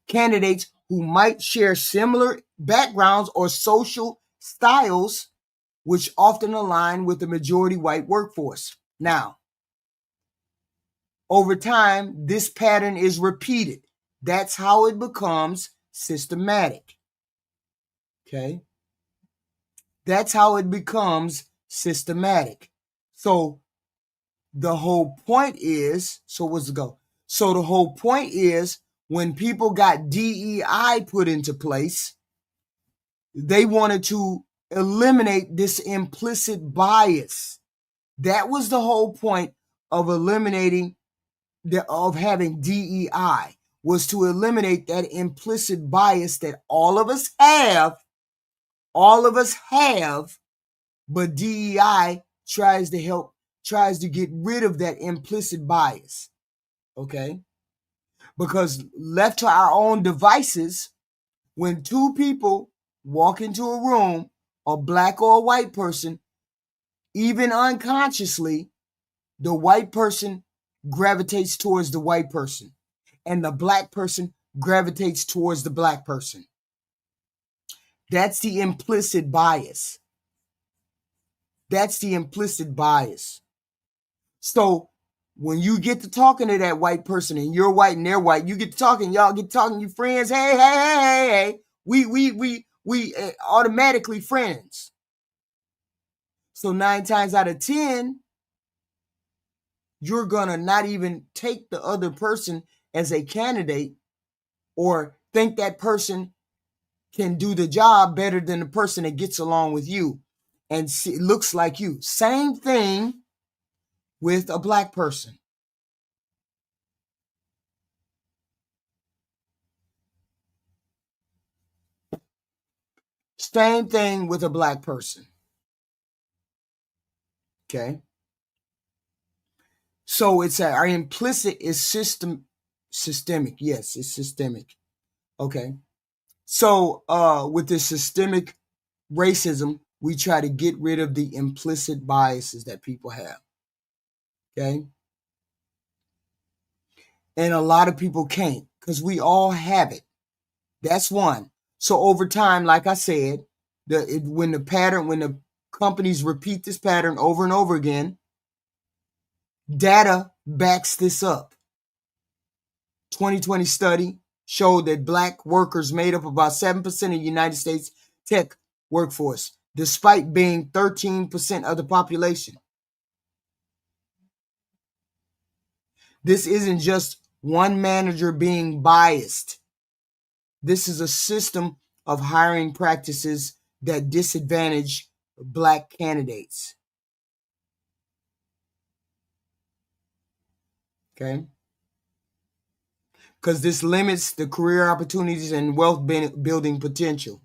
Candidates who might share similar backgrounds or social styles, which often align with the majority white workforce. Now, over time, this pattern is repeated. That's how it becomes systematic. Okay? That's how it becomes systematic. So the whole point is, what's the goal? So the whole point is when people got DEI put into place, they wanted to eliminate this implicit bias. That was the whole point of of having DEI, was to eliminate that implicit bias that all of us have, but DEI tries to get rid of that implicit bias, okay? Because left to our own devices, when 2 people walk into a room, a black or a white person, even unconsciously, the white person gravitates towards the white person, and the black person gravitates towards the black person. That's the implicit bias. That's the implicit bias. So when you get to talking to that white person and you're white and they're white, you get to talking, y'all get to talking, you friends, hey. We automatically friends. So 9 times out of 10, you're going to not even take the other person as a candidate or think that person can do the job better than the person that gets along with you and looks like you. Same thing with a black person. Same thing with a black person. Okay. So it's our implicit is systemic. Yes, it's systemic. Okay. So with this systemic racism, we try to get rid of the implicit biases that people have. Okay. And a lot of people can't because we all have it. That's one. So over time, like I said, when the companies repeat this pattern over and over again, data backs this up. 2020 study showed that black workers made up about 7% of the United States tech workforce, despite being 13% of the population. This isn't just one manager being biased. This is a system of hiring practices that disadvantage black candidates. Okay? Because this limits the career opportunities and wealth building potential.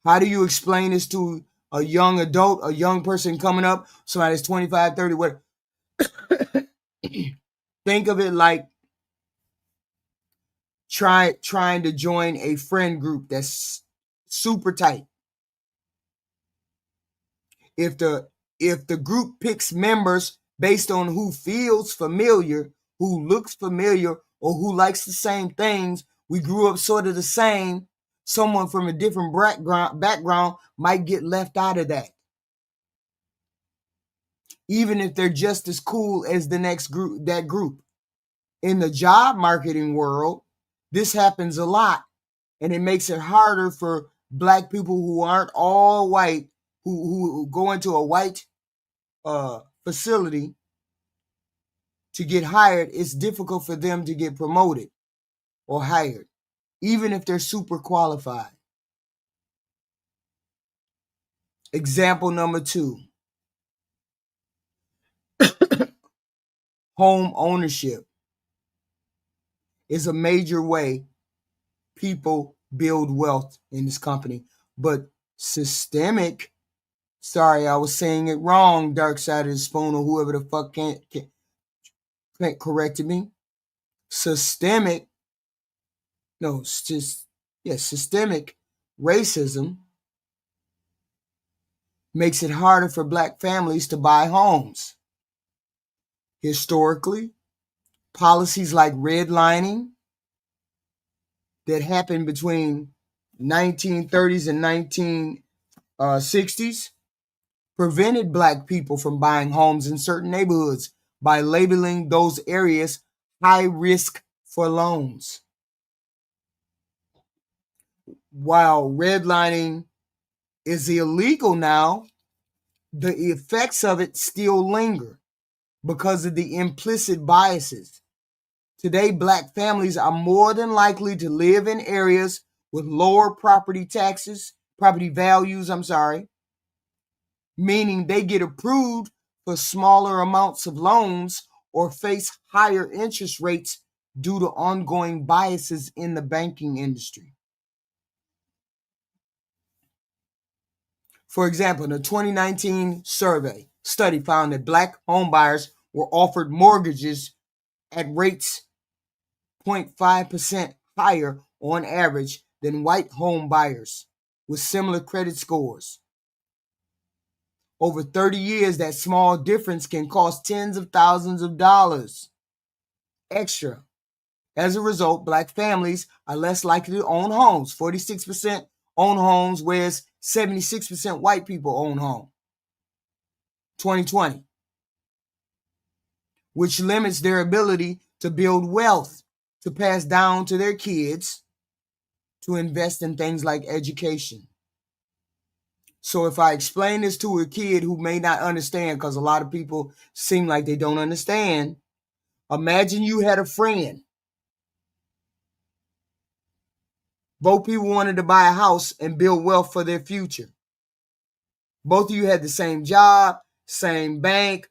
How do you explain this to a young adult, a young person coming up, somebody that's 25, 30, what? Think of it like trying to join a friend group that's super tight. If the group picks members based on who feels familiar, who looks familiar, or who likes the same things, we grew up sort of the same, someone from a different background might get left out of that. Even if they're just as cool as the next group, that group. In the job marketing world, this happens a lot, and it makes it harder for black people who aren't all white, who go into a white facility to get hired. It's difficult for them to get promoted or hired, even if they're super qualified. Example number 2. Home ownership is a major way people build wealth in this company, but systemic, sorry, I was saying it wrong, Dark Side of the Spoon, or whoever the fuck can't corrected me. Systemic racism makes it harder for black families to buy homes. Historically, policies like redlining that happened between 1930s and 1960s prevented black people from buying homes in certain neighborhoods by labeling those areas high risk for loans. While redlining is illegal now, the effects of it still linger because of the implicit biases. Today, black families are more than likely to live in areas with lower property values, meaning they get approved for smaller amounts of loans or face higher interest rates due to ongoing biases in the banking industry. For example, the 2019 study found that black homebuyers were offered mortgages at rates 0.5% higher on average than white home buyers with similar credit scores. Over 30 years, that small difference can cost tens of thousands of dollars extra. As a result, black families are less likely to own homes. 46% own homes, whereas 76% white people own home. 2020. Which limits their ability to build wealth, to pass down to their kids, to invest in things like education. So if I explain this to a kid who may not understand, because a lot of people seem like they don't understand, imagine you had a friend. Both people wanted to buy a house and build wealth for their future. Both of you had the same job, same bank,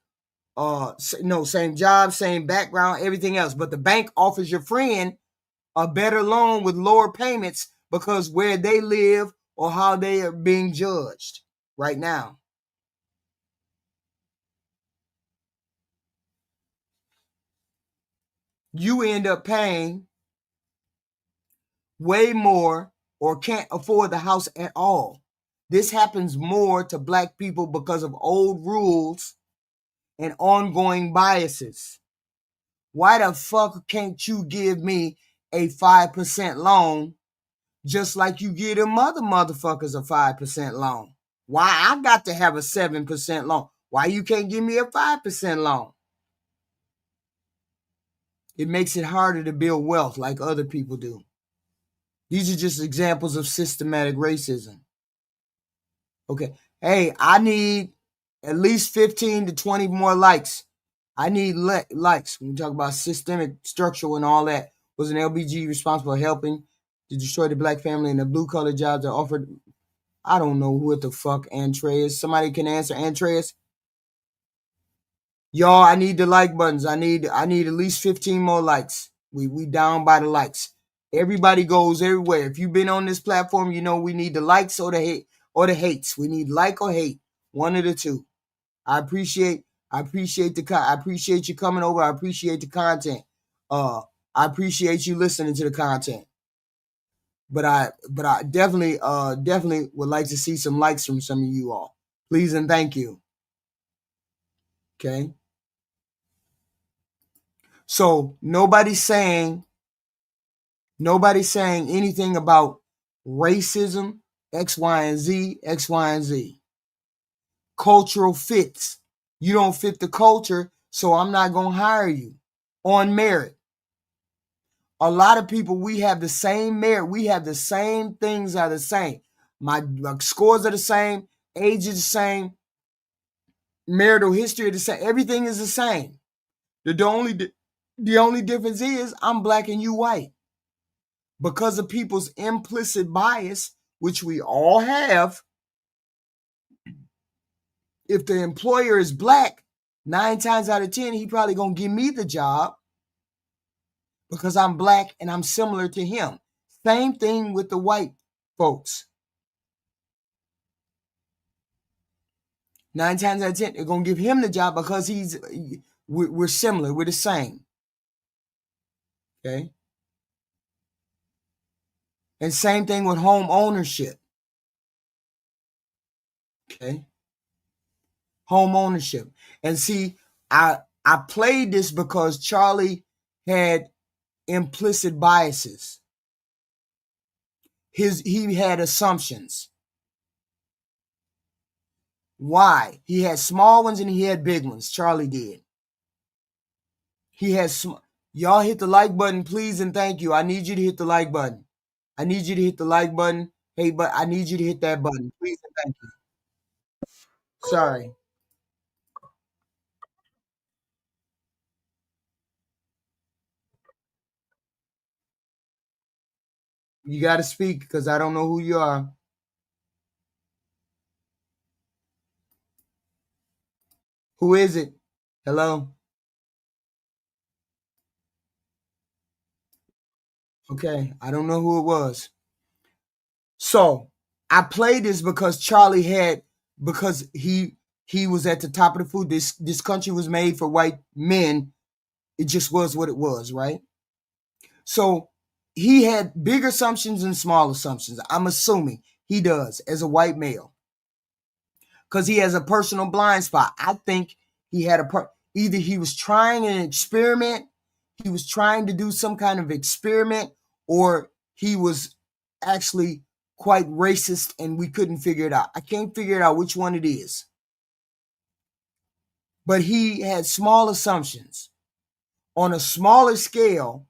same job, same background, everything else. But the bank offers your friend a better loan with lower payments because where they live or how they are being judged right now. You end up paying way more or can't afford the house at all. This happens more to Black people because of old rules and ongoing biases. Why the fuck can't you give me a 5% loan just like you give them other motherfuckers a 5% loan? Why I got to have a 7% loan? Why you can't give me a 5% loan? It makes it harder to build wealth like other people do. These are just examples of systematic racism. Okay. Hey, I need at least 15 to 20 more likes. I need likes. When we talk about systemic structure and all that, was an LBG responsible for helping to destroy the Black family and the blue-collar jobs that offered? I don't know what the fuck Andreas. Somebody can answer Andreas. Y'all, I need the like buttons. I need at least 15 more likes. We down by the likes. Everybody goes everywhere. If you've been on this platform, you know we need the likes or the hate or the hates. We need like or hate. One of the two. I appreciate you coming over. I appreciate the content. I appreciate you listening to the content. But I definitely would like to see some likes from some of you all. Please and thank you. Okay. So nobody's saying anything about racism, X, Y, and Z, X, Y, and Z. Cultural fits. You don't fit the culture, so I'm not going to hire you on merit. A lot of people, we have the same merit. We have the same things are the same. My scores are the same. Age is the same. Marital history is the same. Everything is the same. The only difference is I'm Black and you white. Because of people's implicit bias, which we all have, if the employer is Black, 9 times out of 10, he probably going to give me the job because I'm Black and I'm similar to him. Same thing with the white folks. 9 times out of 10, they're going to give him the job because we're similar. We're the same. Okay? And same thing with home ownership. Okay? Home ownership. And see, I played this because Charlie had implicit biases. He had assumptions. Why? He had small ones and he had big ones. Charlie did. He has y'all hit the like button, please and thank you. I need you to hit the like button. I need you to hit the like button. Hey, but I need you to hit that button, please and thank you. Sorry. You got to speak because I don't know who you are. Who is it? Hello? Okay, I don't know who it was. So I played this because Charlie because he was at the top of the food. This country was made for white men. It just was what it was, right? So he had big assumptions and small assumptions. I'm assuming he does as a white male. Because he has a personal blind spot. I think he had either he was trying an experiment, he was trying to do some kind of experiment, or he was actually quite racist and we couldn't figure it out. I can't figure it out which one it is. But he had small assumptions. On a smaller scale,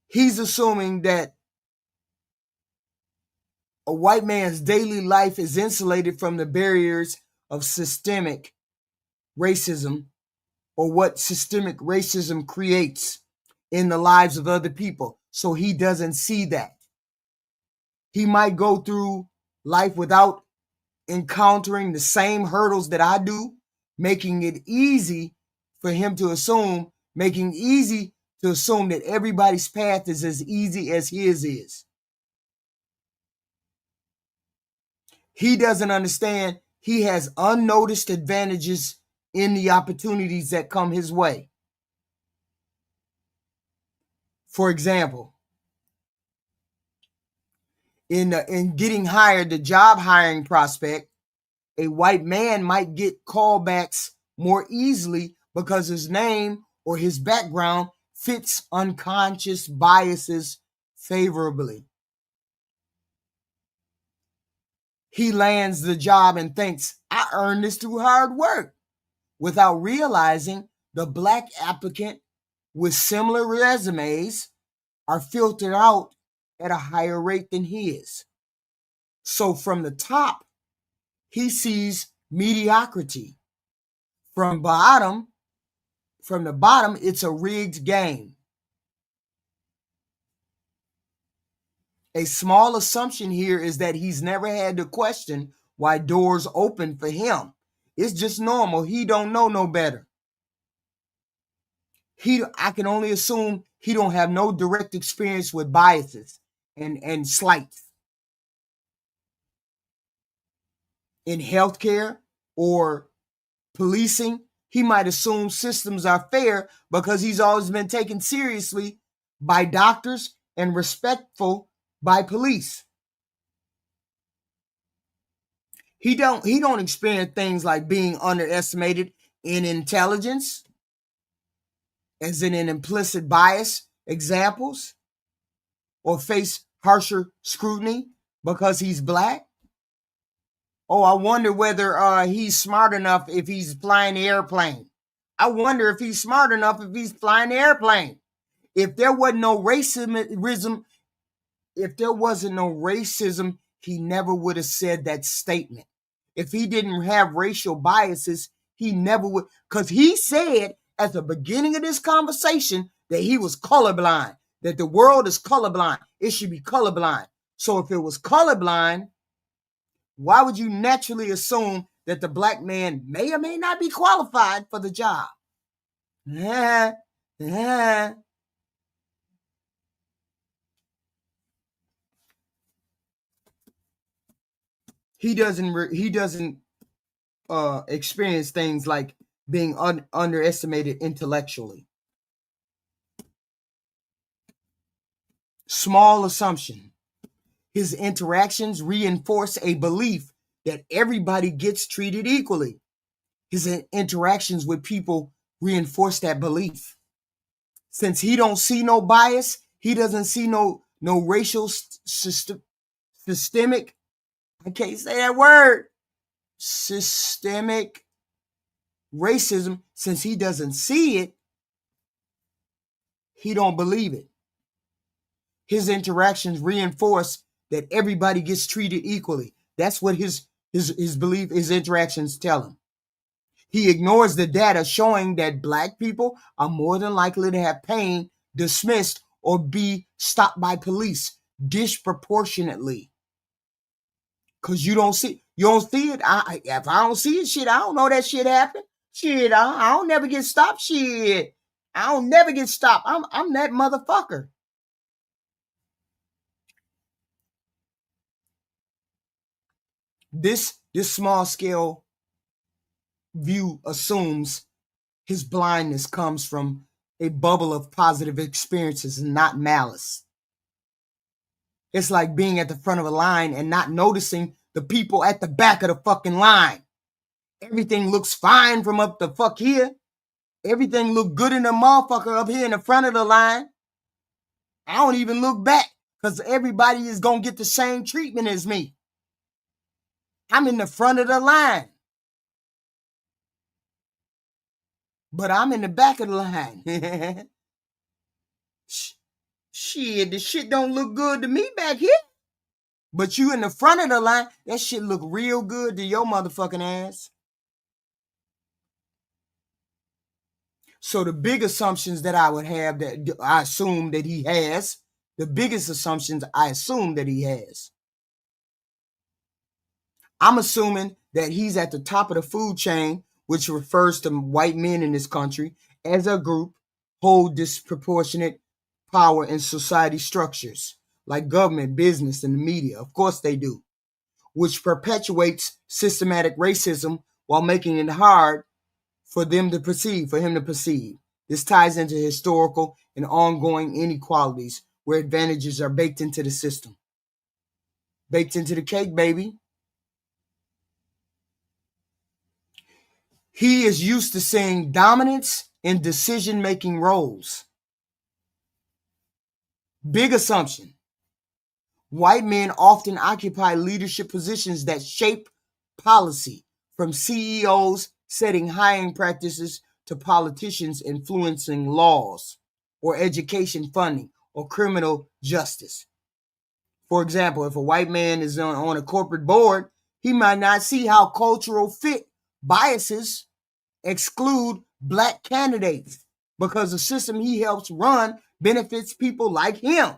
he's assuming that a white man's daily life is insulated from the barriers of systemic racism or what systemic racism creates in the lives of other people. So he doesn't see that. He might go through life without encountering the same hurdles that I do, making it easy for him to assume, that everybody's path is as easy as his is. He doesn't understand he has unnoticed advantages in the opportunities that come his way. For example, in getting hired, the job hiring prospect, a white man might get callbacks more easily because his name or his background fits unconscious biases favorably. He lands the job and thinks, I earned this through hard work, without realizing the black applicant with similar resumes are filtered out at a higher rate than his. So from the top, he sees mediocrity. From the bottom, it's a rigged game. A small assumption here is that he's never had to question why doors open for him. It's just normal. He don't know no better. I can only assume he don't have no direct experience with biases and slights. In healthcare or policing, he might assume systems are fair because he's always been taken seriously by doctors and respectful by police. He don't experience things like being underestimated in intelligence, as in an implicit bias examples, or face harsher scrutiny because he's black. Oh, I wonder whether he's smart enough if he's flying the airplane. I wonder if he's smart enough if he's flying the airplane. If there wasn't no racism, he never would have said that statement. If he didn't have racial biases, he never would, because he said at the beginning of this conversation that he was colorblind, that the world is colorblind. It should be colorblind. So if it was colorblind, why would you naturally assume that the black man may or may not be qualified for the job? He doesn't experience things like being underestimated intellectually. Small assumption. His interactions reinforce a belief that everybody gets treated equally. His interactions with people reinforce that belief. Since he don't see no bias, he doesn't see no racial systemic, I can't say that word, systemic racism. Since he doesn't see it, he don't believe it. His interactions reinforce that everybody gets treated equally. That's what his belief, his interactions tell him. He ignores the data showing that black people are more than likely to have pain dismissed or be stopped by police disproportionately. Because you don't see it. If I don't see it, shit, I don't know that shit happened. Shit, I don't never get stopped. Shit, I don't never get stopped. I'm that motherfucker. This small scale view assumes his blindness comes from a bubble of positive experiences and not malice. It's like being at the front of a line and not noticing the people at the back of the fucking line. Everything looks fine from up the fuck here. Everything look good in the motherfucker up here in the front of the line. I don't even look back because everybody is going to get the same treatment as me. I'm in the front of the line. But I'm in the back of the line. Shit, the shit don't look good to me back here. But you in the front of the line, that shit look real good to your motherfucking ass. So the big assumptions that I would have that I assume that he has, the biggest assumptions I assume that he has. I'm assuming that he's at the top of the food chain, which refers to white men in this country as a group hold disproportionate power in society structures like government, business, and the media. Of course they do, which perpetuates systematic racism while making it hard for him to perceive. This ties into historical and ongoing inequalities where advantages are baked into the system. Baked into the cake, baby. He is used to seeing dominance in decision-making roles. Big assumption. White men often occupy leadership positions that shape policy, from CEOs setting hiring practices to politicians influencing laws or education funding or criminal justice. For example, if a white man is on a corporate board, he might not see how cultural fit biases exclude black candidates because the system he helps run benefits people like him.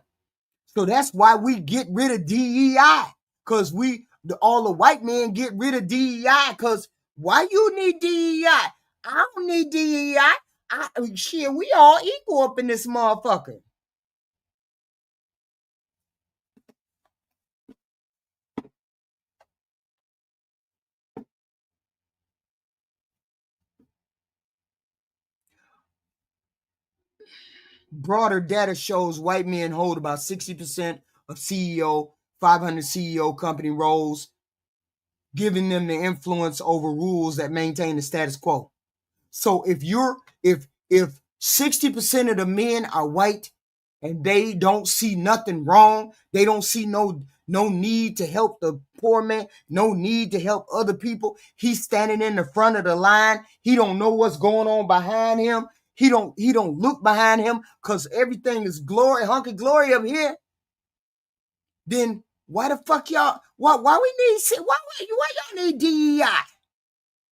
So that's why we get rid of DEI, because all the white men get rid of DEI, because why you need DEI? I don't need DEI. Shit, we all equal up in this motherfucker. Broader data shows white men hold about 60% of 500 CEO company roles, giving them the influence over rules that maintain the status quo. So if 60% of the men are white and they don't see nothing wrong, they don't see no need to help the poor man, no need to help other people. He's standing in the front of the line. He don't know what's going on behind him. He don't look behind him because everything is hunky glory up here. Then why the fuck y'all? Why y'all need DEI?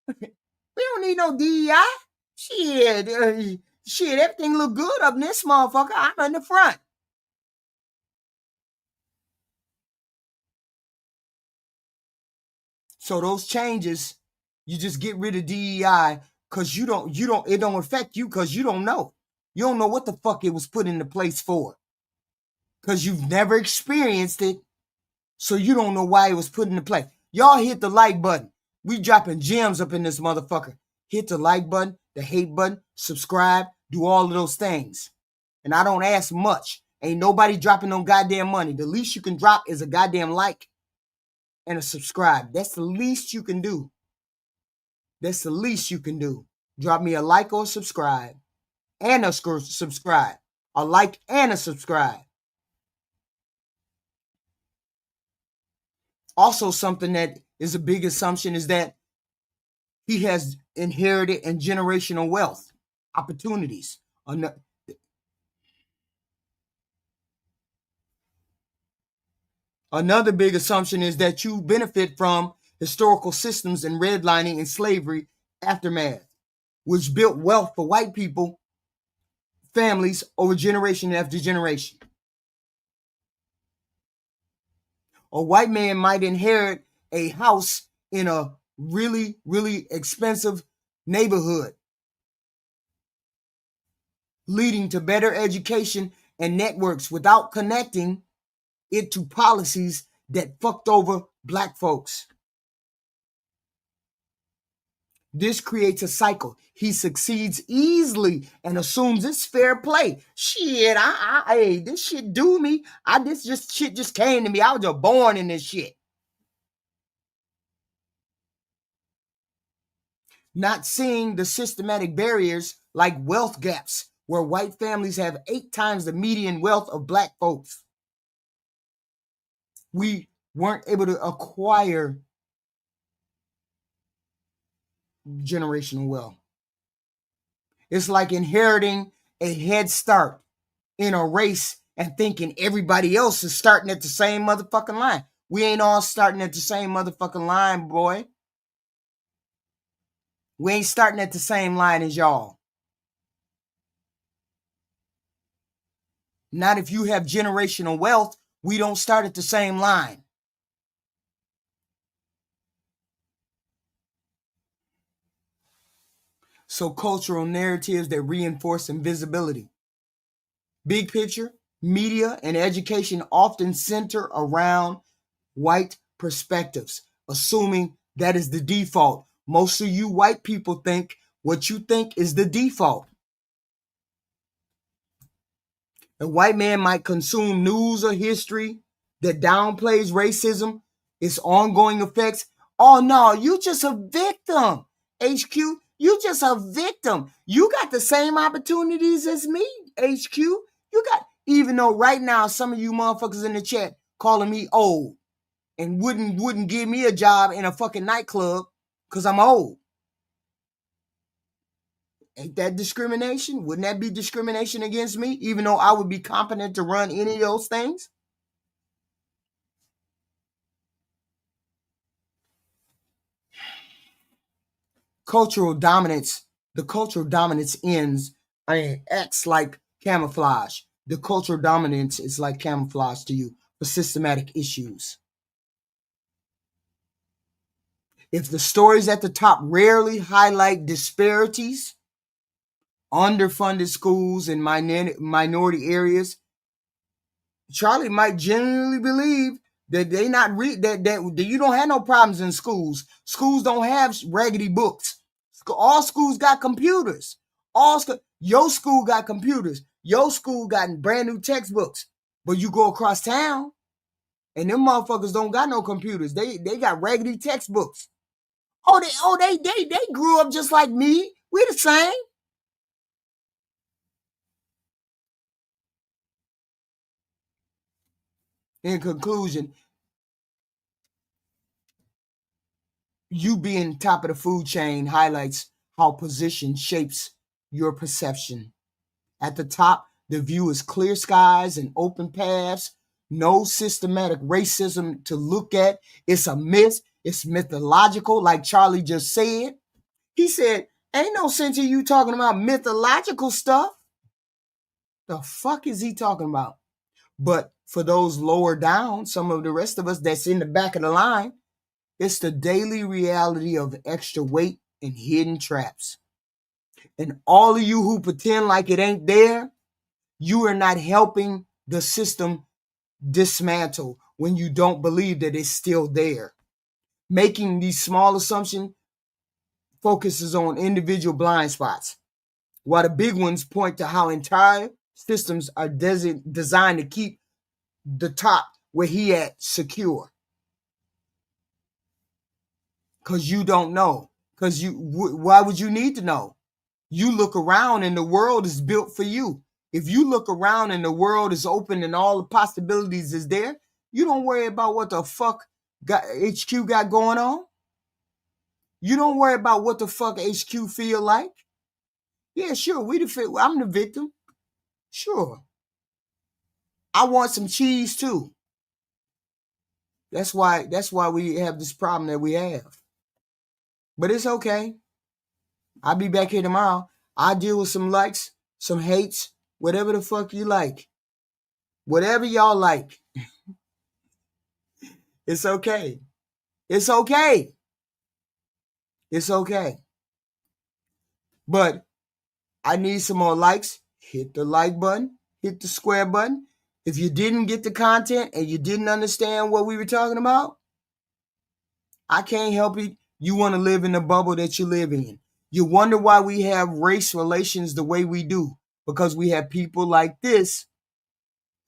We don't need no DEI. Shit, everything look good up in this motherfucker. I'm in the front. So those changes, you just get rid of DEI because it don't affect you because you don't know. You don't know what the fuck it was put into place for. Because you've never experienced it. So you don't know why it was put into place. Y'all hit the like button. We dropping gems up in this motherfucker. Hit the like button, the hate button, subscribe, do all of those things. And I don't ask much. Ain't nobody dropping no goddamn money. The least you can drop is a goddamn like and a subscribe. That's the least you can do. That's the least you can do. Drop me a like or a subscribe. And a subscribe. A like and a subscribe. Also, something that is a big assumption is that he has inherited and generational wealth, opportunities. Another big assumption is that you benefit from historical systems and redlining and slavery aftermath, which built wealth for white people, families over generation after generation. A white man might inherit a house in a really, really expensive neighborhood, leading to better education and networks without connecting it to policies that fucked over black folks. This creates a cycle. He succeeds easily and assumes it's fair play. Shit, hey, this shit do me. Shit just came to me. I was just born in this shit. Not seeing the systematic barriers like wealth gaps, where white families have 8 times the median wealth of black folks. we weren't able to acquire generational wealth. It's like inheriting a head start in a race and thinking everybody else is starting at the same motherfucking line. We ain't all starting at the same motherfucking line, boy. We ain't starting at the same line as y'all. Not if you have generational wealth, we don't start at the same line. So cultural narratives that reinforce invisibility. Big picture, media and education often center around white perspectives, assuming that is the default. Most of you white people think what you think is the default. A white man might consume news or history that downplays racism, its ongoing effects. Oh no, you just a victim. HQ, you just a victim. You got the same opportunities as me, HQ. You got, even though right now some of you motherfuckers in the chat calling me old and wouldn't give me a job in a fucking nightclub because I'm old. Ain't that discrimination? Wouldn't that be discrimination against me, even though I would be competent to run any of those things? Cultural dominance. The cultural dominance acts like camouflage. The cultural dominance is like camouflage to you for systematic issues. If the stories at the top rarely highlight disparities, underfunded schools in minority areas, Charlie might genuinely believe that they not that you don't have no problems in schools. Schools don't have raggedy books. All schools got computers. Your school got computers. Your school got brand new textbooks. But you go across town, and them motherfuckers don't got no computers. They got raggedy textbooks. They grew up just like me. We the same. In conclusion, you being top of the food chain highlights how position shapes your perception. At the top, the view is clear skies and open paths, no systematic racism to look at. It's a myth. It's mythological, like Charlie just said. He said, ain't no sense in you talking about mythological stuff. The fuck is he talking about? But for those lower down, some of the rest of us that's in the back of the line, it's the daily reality of extra weight and hidden traps. And all of you who pretend like it ain't there, you are not helping the system dismantle when you don't believe that it's still there. Making these small assumptions focuses on individual blind spots, while the big ones point to how entire systems are designed to keep the top where he at secure. Because you don't know. Because why would you need to know? You look around and the world is built for you. If you look around and the world is open and all the possibilities is there, you don't worry about what the fuck HQ got going on. You don't worry about what the fuck HQ feel like. Yeah, sure, I'm the victim. Sure. I want some cheese too. That's why we have this problem that we have. But it's okay. I'll be back here tomorrow. I deal with some likes, some hates, whatever the fuck you like. Whatever y'all like. It's okay. It's okay. It's okay. But I need some more likes. Hit the like button. Hit the square button. If you didn't get the content and you didn't understand what we were talking about, I can't help it. You want to live in the bubble that you live in. You wonder why we have race relations the way we do. Because we have people like this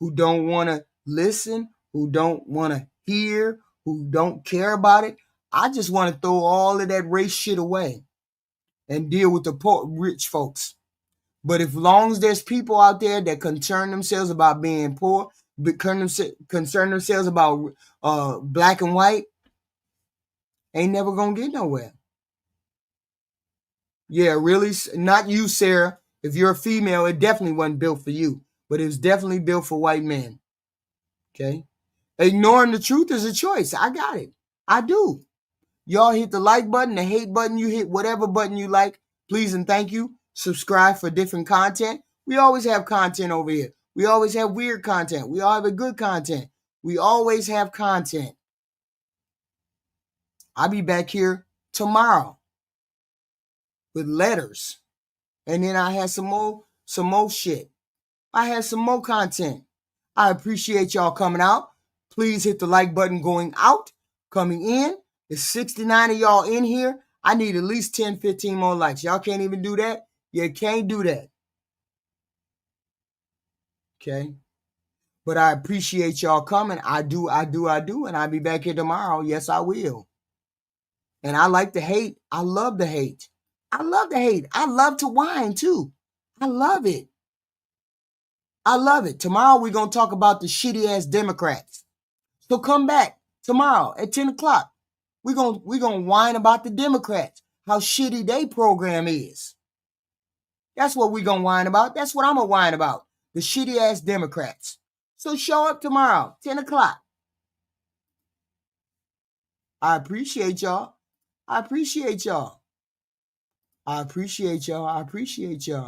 who don't want to listen, who don't want to hear, who don't care about it. I just want to throw all of that race shit away and deal with the poor, rich folks. But as long as there's people out there that concern themselves about being poor, concern themselves about black and white, ain't never gonna get nowhere. Yeah, really, not you, Sarah. If you're a female, it definitely wasn't built for you, but it was definitely built for white men. Okay? Ignoring the truth is a choice. I got it. I do. Y'all hit the like button, the hate button, you hit whatever button you like. Please and thank you. Subscribe for different content. We always have content over here. We always have weird content. We all have a good content. We always have content. I'll be back here tomorrow with letters. And then I had some more shit. I had some more content. I appreciate y'all coming out. Please hit the like button going out. Coming in. There's 69 of y'all in here. I need at least 10, 15 more likes. Y'all can't even do that? You can't do that. Okay? But I appreciate y'all coming. I do. And I'll be back here tomorrow. Yes, I will. And I like to hate. I love to hate. I love to hate. I love to whine too. I love it. I love it. Tomorrow we're going to talk about the shitty ass Democrats. So come back tomorrow at 10 o'clock. We're gonna whine about the Democrats, how shitty their program is. That's what we're going to whine about. That's what I'm going to whine about. The shitty ass Democrats. So show up tomorrow, 10 o'clock. I appreciate y'all. I appreciate y'all. I appreciate y'all. I appreciate y'all.